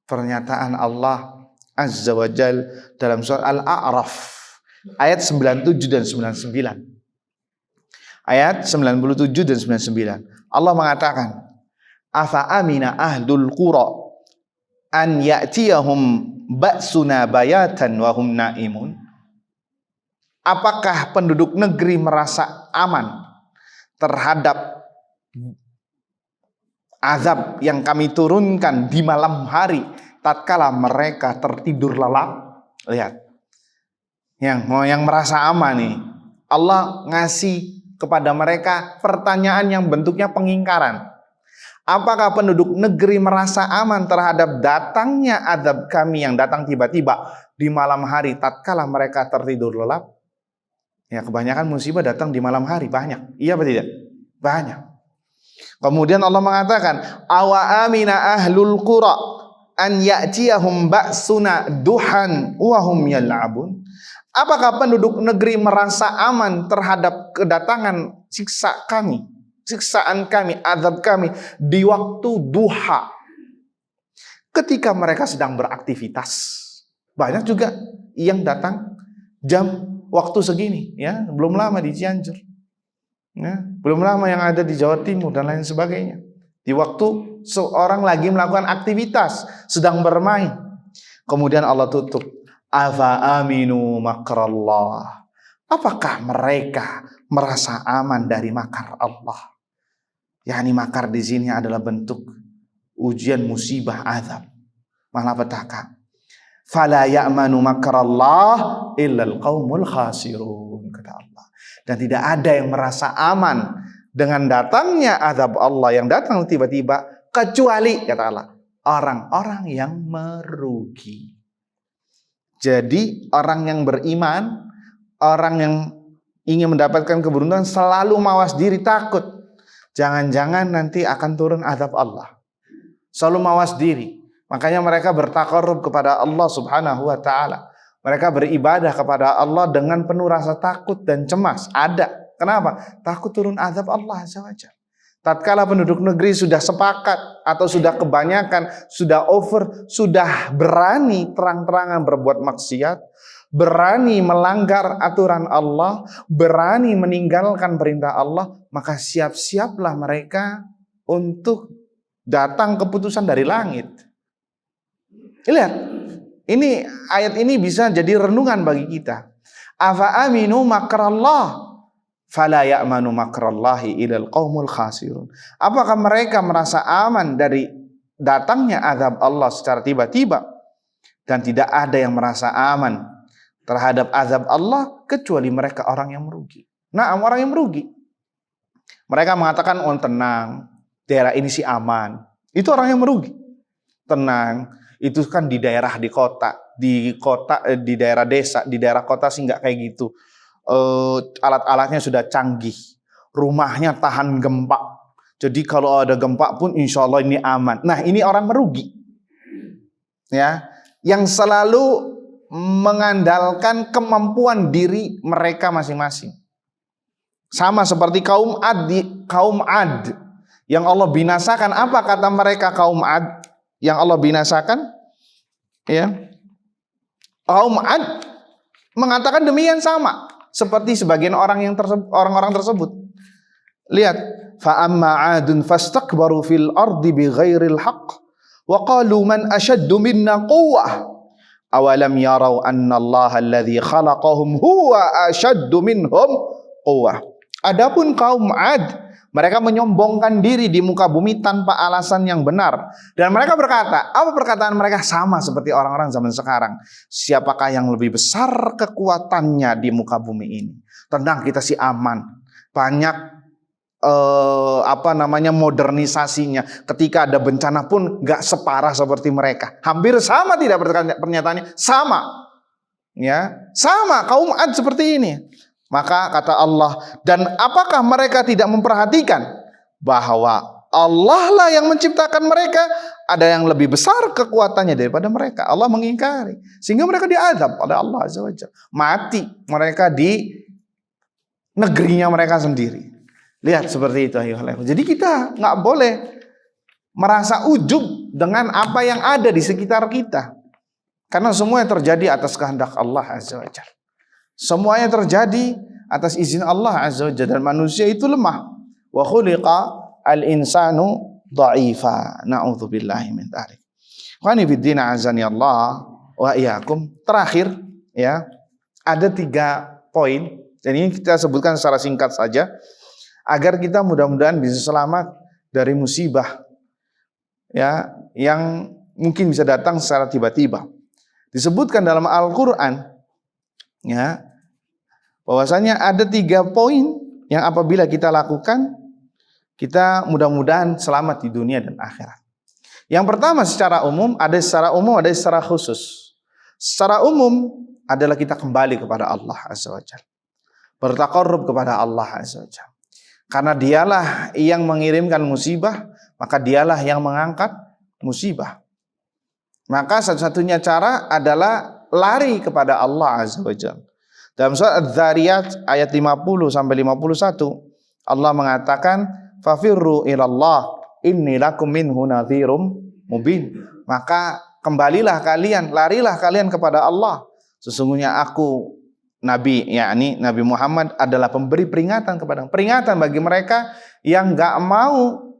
pernyataan Allah Azza wa Jal dalam surat Al-A'raf ayat 97 dan 99. Ayat 97 dan 99. Allah mengatakan, afa amina ahlul qura an ya'tiyahum ba'suna bayatan wa hum naimun. Apakah penduduk negeri merasa aman terhadap azab yang kami turunkan di malam hari tatkala mereka tertidur lelap? Lihat, yang merasa aman nih, Allah ngasih kepada mereka pertanyaan yang bentuknya pengingkaran. Apakah penduduk negeri merasa aman terhadap datangnya azab kami yang datang tiba-tiba di malam hari tatkala mereka tertidur lelap? Ya, kebanyakan musibah datang di malam hari, banyak. Iya atau tidak? Banyak. Kemudian Allah mengatakan, awa amina ahlul qura an ya'tiyahum ba'suna duhan wa hum yal'abun. Apakah penduduk negeri merasa aman terhadap kedatangan siksaan kami, azab kami di waktu duha, ketika mereka sedang beraktivitas? Banyak juga yang datang jam waktu segini, ya, belum lama di Cianjur, ya, belum lama yang ada di Jawa Timur dan lain sebagainya. Di waktu seorang lagi melakukan aktivitas, sedang bermain, kemudian Allah tutup. Afa aminu makrallah. Apakah mereka merasa aman dari makar Allah? Yani makar di sini adalah bentuk ujian, musibah, azab, malapetaka. Fala ya'manu makrallah illal qaumul khasirun, kata Allah. Dan tidak ada yang merasa aman dengan datangnya azab Allah yang datang tiba-tiba, kecuali, kata Allah, orang-orang yang merugi. Jadi orang yang beriman, orang yang ingin mendapatkan keberuntungan selalu mawas diri, takut jangan-jangan nanti akan turun azab Allah. Selalu mawas diri. Makanya mereka bertakarrub kepada Allah Subhanahu wa taala. Mereka beribadah kepada Allah dengan penuh rasa takut dan cemas. Ada. Kenapa? Takut turun azab Allah Azza wa Jalla. Tatkala penduduk negeri sudah sepakat atau sudah kebanyakan, sudah over, sudah berani terang-terangan berbuat maksiat, berani melanggar aturan Allah, berani meninggalkan perintah Allah, maka siap-siaplah mereka untuk datang keputusan dari langit. Lihat, ini ayat ini bisa jadi renungan bagi kita. Afa aminu makrallah fala ya'manu makrallahi ilal qaumul khasirun. Apakah mereka merasa aman dari datangnya azab Allah secara tiba-tiba? Dan tidak ada yang merasa aman terhadap azab Allah kecuali mereka orang yang merugi. Nah, orang yang merugi. Mereka mengatakan, oh tenang, daerah ini sih aman. Itu orang yang merugi. Tenang, itu kan di daerah di kota, di daerah desa, di daerah kota sih nggak kayak gitu. Alat-alatnya sudah canggih, rumahnya tahan gempa, jadi kalau ada gempa pun insya Allah ini aman. Nah, ini orang merugi, ya, yang selalu mengandalkan kemampuan diri mereka masing-masing. Sama seperti kaum Ad yang Allah binasakan. Apa kata mereka kaum Ad yang Allah binasakan? Ya, kaum Ad mengatakan demikian sama seperti sebagian orang-orang tersebut. Lihat, fa amma 'adun fastakbaru fil ardi bighairil haqq wa qalu man ashaddu minna quwwah awalam yarau anna Allah alladhi khalaqahum huwa ashaddu minhum quwwah. Adapun kaum Ad, mereka menyombongkan diri di muka bumi tanpa alasan yang benar. Dan mereka berkata, apa perkataan mereka? Sama seperti orang-orang zaman sekarang. Siapakah yang lebih besar kekuatannya di muka bumi ini? Tenang, kita sih aman. Banyak modernisasinya. Ketika ada bencana pun gak separah seperti mereka. Hampir sama tidak pernyataannya? Sama. Ya, sama kaum Ad seperti ini. Maka kata Allah, dan apakah mereka tidak memperhatikan bahwa Allah lah yang menciptakan mereka, ada yang lebih besar kekuatannya daripada mereka. Allah mengingkari, sehingga mereka diazab oleh Allah Azza wa Jalla. Mati mereka di negerinya mereka sendiri. Lihat seperti itu. Jadi kita nggak boleh merasa ujub dengan apa yang ada di sekitar kita. Karena semuanya terjadi atas kehendak Allah Azza wa Jalla. Semuanya terjadi atas izin Allah Azza wa Jalla, dan manusia itu lemah. Wa khuliqa al-insanu dha'ifa. Na'udzubillahi min dzalik. Qani fiddin azani Allah wa iyyakum. Terakhir ya, ada 3 poin. Dan ini kita sebutkan secara singkat saja agar kita mudah-mudahan bisa selamat dari musibah ya yang mungkin bisa datang secara tiba-tiba. Disebutkan dalam Al-Qur'an ya bahwasanya ada 3 poin yang apabila kita lakukan, kita mudah-mudahan selamat di dunia dan akhirat. Yang pertama secara umum, ada secara khusus. Secara umum adalah kita kembali kepada Allah Azza wa Jalla. Bertaqarrub kepada Allah Azza wa Jalla. Karena dialah yang mengirimkan musibah, maka dialah yang mengangkat musibah. Maka satu-satunya cara adalah lari kepada Allah Azza wa Jalla. Dalam surat Adz-Dzariyat ayat 50 sampai 51, Allah mengatakan, "Fafirru ilallah, inni lakum minhu nadhirum mubin." Maka kembalilah kalian, larilah kalian kepada Allah. Sesungguhnya aku Nabi, yakni Nabi Muhammad adalah pemberi peringatan bagi mereka yang enggak mau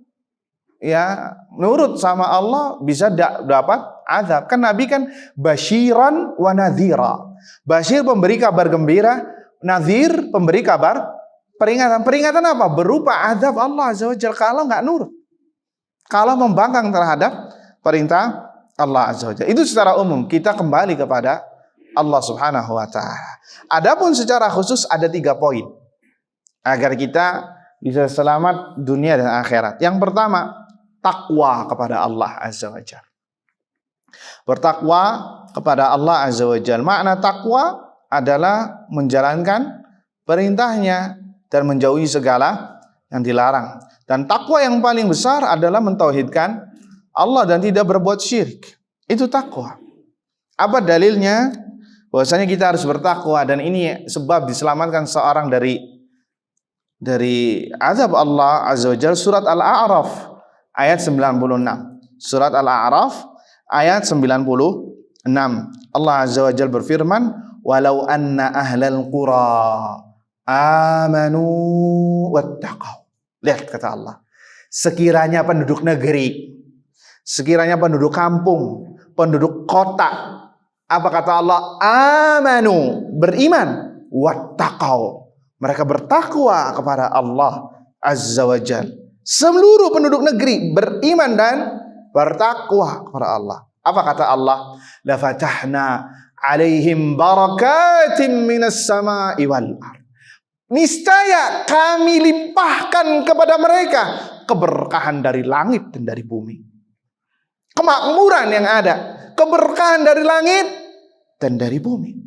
ya nurut sama Allah bisa dapat azab. Kan Nabi kan basyiran wa nadhira. Basyir pemberi kabar gembira, nadhir pemberi kabar peringatan. Peringatan apa? Berupa azab Allah Azza wa Jalla kalau enggak nurut. Kalau membangkang terhadap perintah Allah Azza wa Jalla. Itu secara umum kita kembali kepada Allah Subhanahu wa taala. Adapun secara khusus ada 3 poin agar kita bisa selamat dunia dan akhirat. Yang pertama, takwa kepada Allah Azza wa Jalla. Bertakwa kepada Allah Azza wa Jalla. Makna takwa adalah menjalankan perintahnya dan menjauhi segala yang dilarang. Dan takwa yang paling besar adalah mentauhidkan Allah dan tidak berbuat syirik. Itu takwa. Apa dalilnya? Bahwasanya kita harus bertakwa, dan ini sebab diselamatkan seorang dari azab Allah Azza wa Jalla. Surat Al-A'raf ayat 96. Surat Al-A'raf ayat 96. Allah Azza wa Jalla berfirman, "Walau anna ahlal qura amanu wattaqau." Lihat kata Allah. Sekiranya penduduk negeri, sekiranya penduduk kampung, penduduk kota, apa kata Allah? Amanu, beriman, wattaqau, mereka bertakwa kepada Allah Azza wa Jalla. Seluruh penduduk negeri beriman dan bertakwa kepada Allah. Apa kata Allah? La fatahna alaihim barakatim minas sama'i wal ardh. Niscaya kami limpahkan kepada mereka keberkahan dari langit dan dari bumi. Kemakmuran yang ada, keberkahan dari langit dan dari bumi.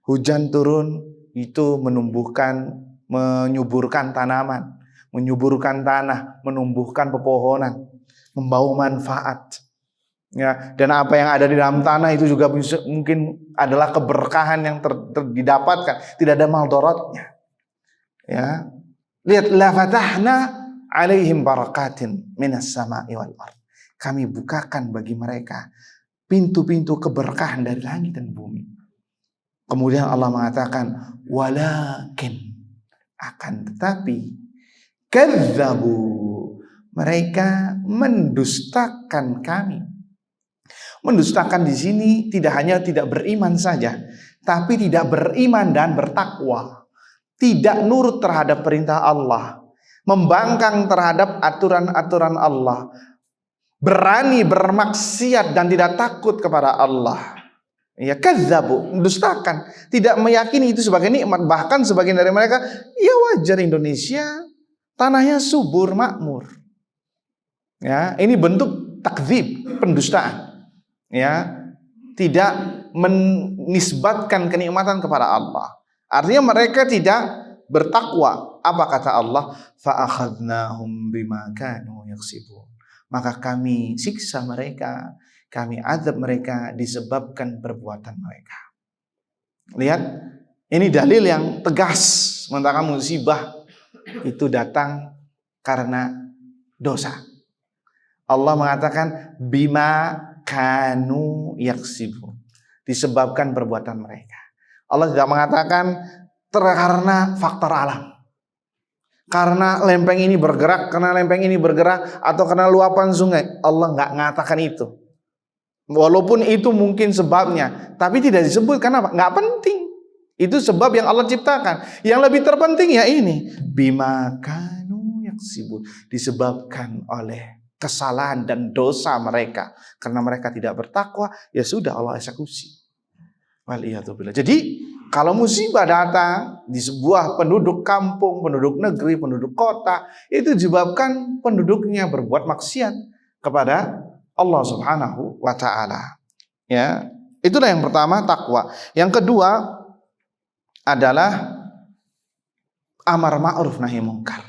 Hujan turun itu menyuburkan tanaman, menyuburkan tanah, menumbuhkan pepohonan, membawa manfaat. Ya, dan apa yang ada di dalam tanah itu juga mungkin adalah keberkahan yang didapatkan, tidak ada maldorotnya. Ya, lihat, la fatahna alaihim barakatin minas sama'i wal ardh. Kami bukakan bagi mereka pintu-pintu keberkahan dari langit dan bumi. Kemudian Allah mengatakan, walakin, akan tetapi, kadzabu, mereka mendustakan kami. Mendustakan di sini tidak hanya tidak beriman saja, tapi tidak beriman dan bertakwa. Tidak nurut terhadap perintah Allah, membangkang terhadap aturan-aturan Allah, berani bermaksiat dan tidak takut kepada Allah. Ya, kadzabu, mendustakan, tidak meyakini itu sebagai nikmat. Bahkan sebagian dari mereka, ya wajar Indonesia tanahnya subur makmur. Ya, ini bentuk takdzib, pendustaan. Ya, tidak menisbatkan kenikmatan kepada Allah. Artinya mereka tidak bertakwa. Apa kata Allah? Fa akhadnahum bima kanu yaksibun. Maka kami siksa mereka, kami azab mereka disebabkan perbuatan mereka. Lihat, ini dalil yang tegas mengatakan musibah itu datang karena dosa. Allah mengatakan bima kanu yaksibun, disebabkan perbuatan mereka. Allah tidak mengatakan karena faktor alam, karena lempeng ini bergerak, karena lempeng ini bergerak, atau karena luapan sungai. Allah nggak mengatakan itu. Walaupun itu mungkin sebabnya, tapi tidak disebut. Kenapa? Nggak penting. Itu sebab yang Allah ciptakan. Yang lebih terpenting ya ini, bima kanu yaksibun, disebabkan oleh kesalahan dan dosa mereka. Karena mereka tidak bertakwa, ya sudah Allah eksekusi. Waliyadzubillah. Jadi kalau musibah datang di sebuah penduduk kampung, penduduk negeri, penduduk kota, itu disebabkan penduduknya berbuat maksiat kepada Allah Subhanahu wa taala. Ya, itulah yang pertama, takwa. Yang kedua adalah amar ma'ruf nahi mungkar.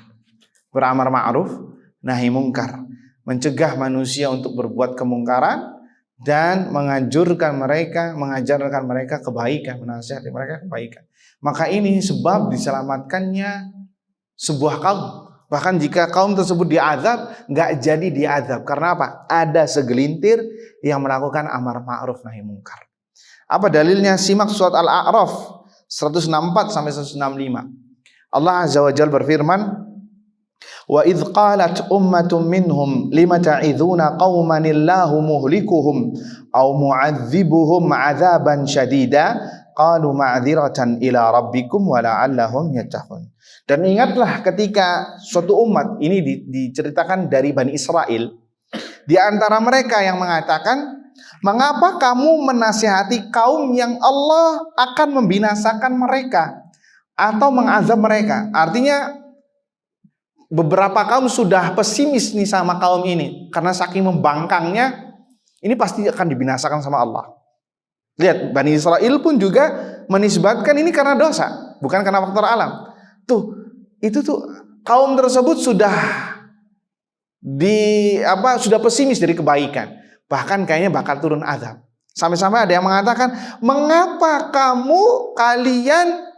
Beramar ma'ruf nahi mungkar, mencegah manusia untuk berbuat kemungkaran dan mengajarkan mereka kebaikan, menasihati mereka kebaikan. Maka ini sebab diselamatkannya sebuah kaum. Bahkan jika kaum tersebut diazab, nggak jadi diazab. Karena apa? Ada segelintir yang melakukan amar ma'ruf nahi mungkar. Apa dalilnya? Simak surat Al-A'raf 164 sampai 165. Allah Azza wa Jalla berfirman, wa idh qalat ummatun minhum lima ta'idhuna qauman illahu muhlikuhum aw mu'adzibuhum 'adzaban syadida qalu ma'dziratan ila rabbikum wa la'allahum yattaqun. Dan ingatlah ketika suatu umat, ini diceritakan dari Bani Israel, di antara mereka yang mengatakan, mengapa kamu menasihati kaum yang Allah akan membinasakan mereka atau mengazab mereka? Artinya beberapa kaum sudah pesimis nih sama kaum ini, karena saking membangkangnya, ini pasti akan dibinasakan sama Allah. Lihat, Bani Israel pun juga menisbatkan ini karena dosa, bukan karena faktor alam. Itu kaum tersebut sudah sudah pesimis dari kebaikan. Bahkan kayaknya bakal turun azab. Sampai-sampai ada yang mengatakan, mengapa kalian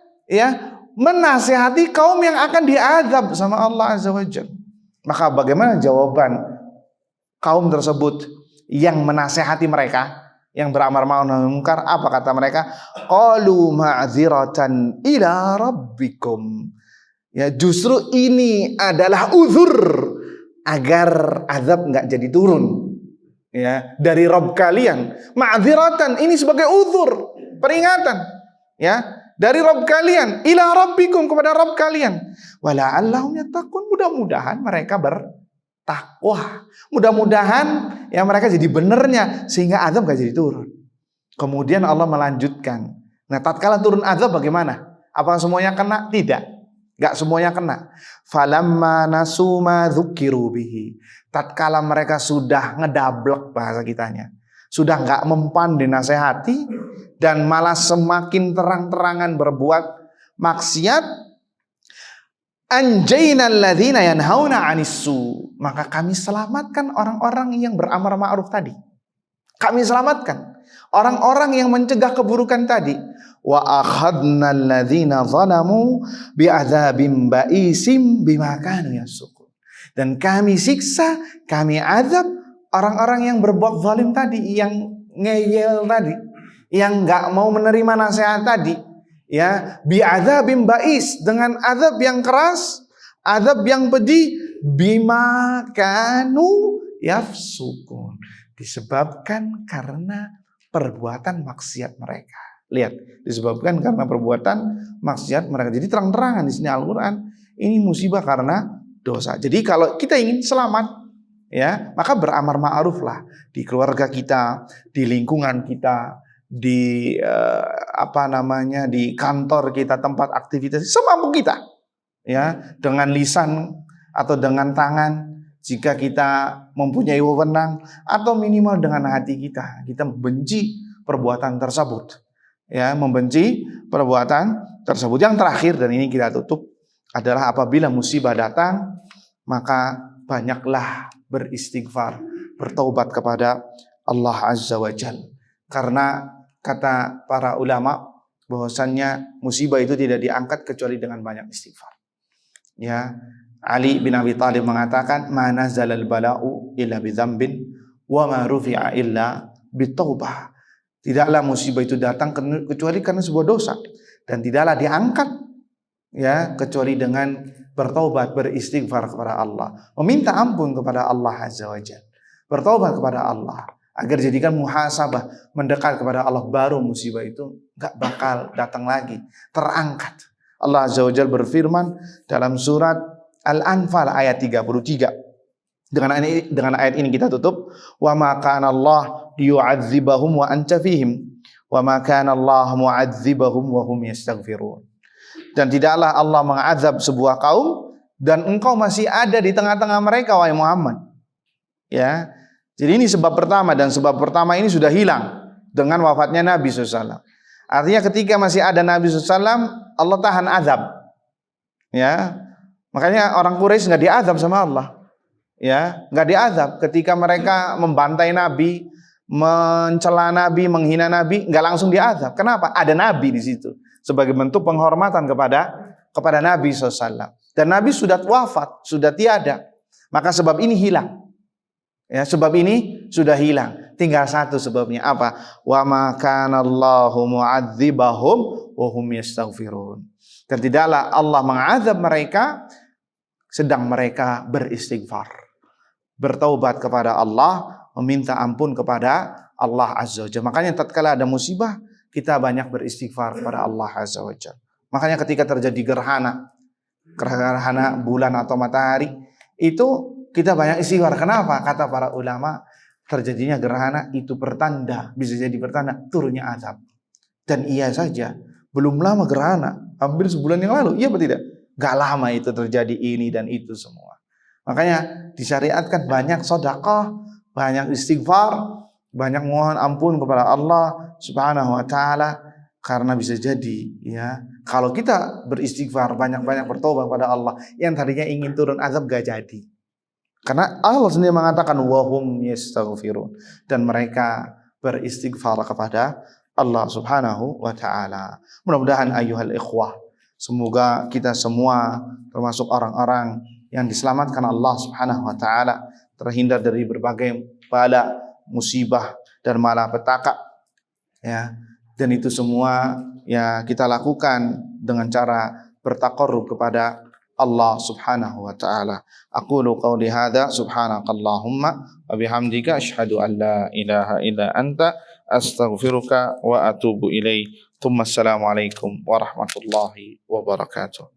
menasihati kaum yang akan diazab sama Allah Azza wa Jalla? Maka bagaimana jawaban kaum tersebut yang menasihati mereka, yang beramar ma'ruf nahi mungkar? Apa kata mereka? Qalu ma'dziratan ila rabbikum. Ya, justru ini adalah uzur agar azab nggak jadi turun. Ya, dari Rabb kalian. Ma'dziratan, ini sebagai uzur, peringatan, ya, dari Rabb kalian ila rabbikum, kepada Rabb kalian. Wa la'allahum yattaqun, mudah-mudahan mereka bertakwa. Mudah-mudahan ya mereka jadi benernya sehingga azab enggak jadi turun. Kemudian Allah melanjutkan. Nah, tatkala turun azab bagaimana? Apa semuanya kena? Tidak. Enggak semuanya kena. Falamma nasu ma dzukiru bihi. Tatkala mereka sudah ngedablek, bahasa kitanya, sudah nggak mempan dinasehati dan malah semakin terang-terangan berbuat maksiat, anjaynal ladzina yanhauna 'anissu, maka kami selamatkan orang-orang yang beramar ma'ruf tadi. Kami selamatkan orang-orang yang mencegah keburukan tadi. Wa akhadnal ladzina zalamu bi'adzabim ba'isim bima kanu yasukun. Dan kami siksa, kami azab orang-orang yang berbuat zalim tadi, yang ngeyel tadi, yang nggak mau menerima nasihat tadi, ya, bi'adzabim ba'is, dengan azab yang keras, azab yang pedih, bima kanu yafsukun, disebabkan karena perbuatan maksiat mereka. Lihat, disebabkan karena perbuatan maksiat mereka. Jadi terang-terangan di sini Al-Qur'an, ini musibah karena dosa. Jadi kalau kita ingin selamat, ya, maka beramar ma'ruf lah di keluarga kita, di lingkungan kita, di di kantor kita, tempat aktivitas, semampu kita, ya, dengan lisan atau dengan tangan jika kita mempunyai wewenang, atau minimal dengan hati kita membenci perbuatan tersebut, ya, membenci perbuatan tersebut. Yang terakhir, dan ini kita tutup, adalah apabila musibah datang, maka banyaklah beristighfar, bertaubat kepada Allah Azza wa Jalla. Karena kata para ulama bahwasannya musibah itu tidak diangkat kecuali dengan banyak istighfar. Ya, Ali bin Abi Thalib mengatakan, "Ma nazalal bala'u illa bi dzambin wa ma rufi'a illa bitaubah." Tidaklah musibah itu datang kecuali karena sebuah dosa, dan tidaklah diangkat ya kecuali dengan bertaubat, beristighfar kepada Allah, meminta ampun kepada Allah Azza wa Jalla, bertaubat kepada Allah agar jadikan muhasabah, mendekat kepada Allah, baru musibah itu enggak bakal datang lagi, terangkat. Allah Azza wa Jalla berfirman dalam surat Al-Anfal ayat 33. Dengan ayat ini kita tutup. Wa ma kana Allah liyu'adzibahum wa anta fihim wa ma kana Allah mu'adzibahum wa hum yastaghfirun. Dan tidaklah Allah mengazab sebuah kaum dan engkau masih ada di tengah-tengah mereka, wahai Muhammad. Ya. Jadi ini sebab pertama, dan sebab pertama ini sudah hilang dengan wafatnya Nabi SAW. Artinya ketika masih ada Nabi SAW, Allah tahan azab. Ya. Makanya orang Quraisy enggak diazab sama Allah. Ya, enggak diazab ketika mereka membantai Nabi, mencela Nabi, menghina Nabi, enggak langsung diazab. Kenapa? Ada Nabi di situ sebagai bentuk penghormatan kepada Nabi SAW. Dan Nabi sudah wafat, sudah tiada. Maka sebab ini hilang. Ya, sebab ini sudah hilang. Tinggal satu sebabnya apa? Wa ma kana Allahu mu'adzibahum wa hum yastaghfirun. Dan tidaklah Allah mengazab mereka sedang mereka beristighfar, bertaubat kepada Allah, meminta ampun kepada Allah Azza wa Jalla. Makanya tatkala ada musibah, kita banyak beristighfar kepada Allah Azza wa Jalla. Makanya ketika terjadi gerhana bulan atau matahari, itu kita banyak istighfar. Kenapa? Kata para ulama, terjadinya gerhana itu pertanda, bisa jadi pertanda turunnya azab. Dan iya saja, belum lama gerhana, hampir sebulan yang lalu, iya atau tidak? Gak lama itu terjadi ini dan itu semua. Makanya disyariatkan banyak sedekah, banyak istighfar, banyak mohon ampun kepada Allah Subhanahu wa taala, karena bisa jadi ya kalau kita beristighfar, banyak-banyak bertobat kepada Allah, yang tadinya ingin turun azab gak jadi. Karena Allah sendiri mengatakan wahum yastaghfirun, dan mereka beristighfar kepada Allah Subhanahu wa taala. Mudah-mudahan ayyuhal ikhwah, semoga kita semua termasuk orang-orang yang diselamatkan Allah Subhanahu wa taala, terhindar dari berbagai bala, musibah dan malapetaka. Ya. Dan itu semua ya kita lakukan dengan cara bertaqarrub kepada Allah Subhanahu wa taala. Aqulu qauli hadza subhanakallahumma wa bihamdika asyhadu an la ilaha illa anta astaghfiruka wa atubu ilaik. Assalamualaikum warahmatullahi wabarakatuh.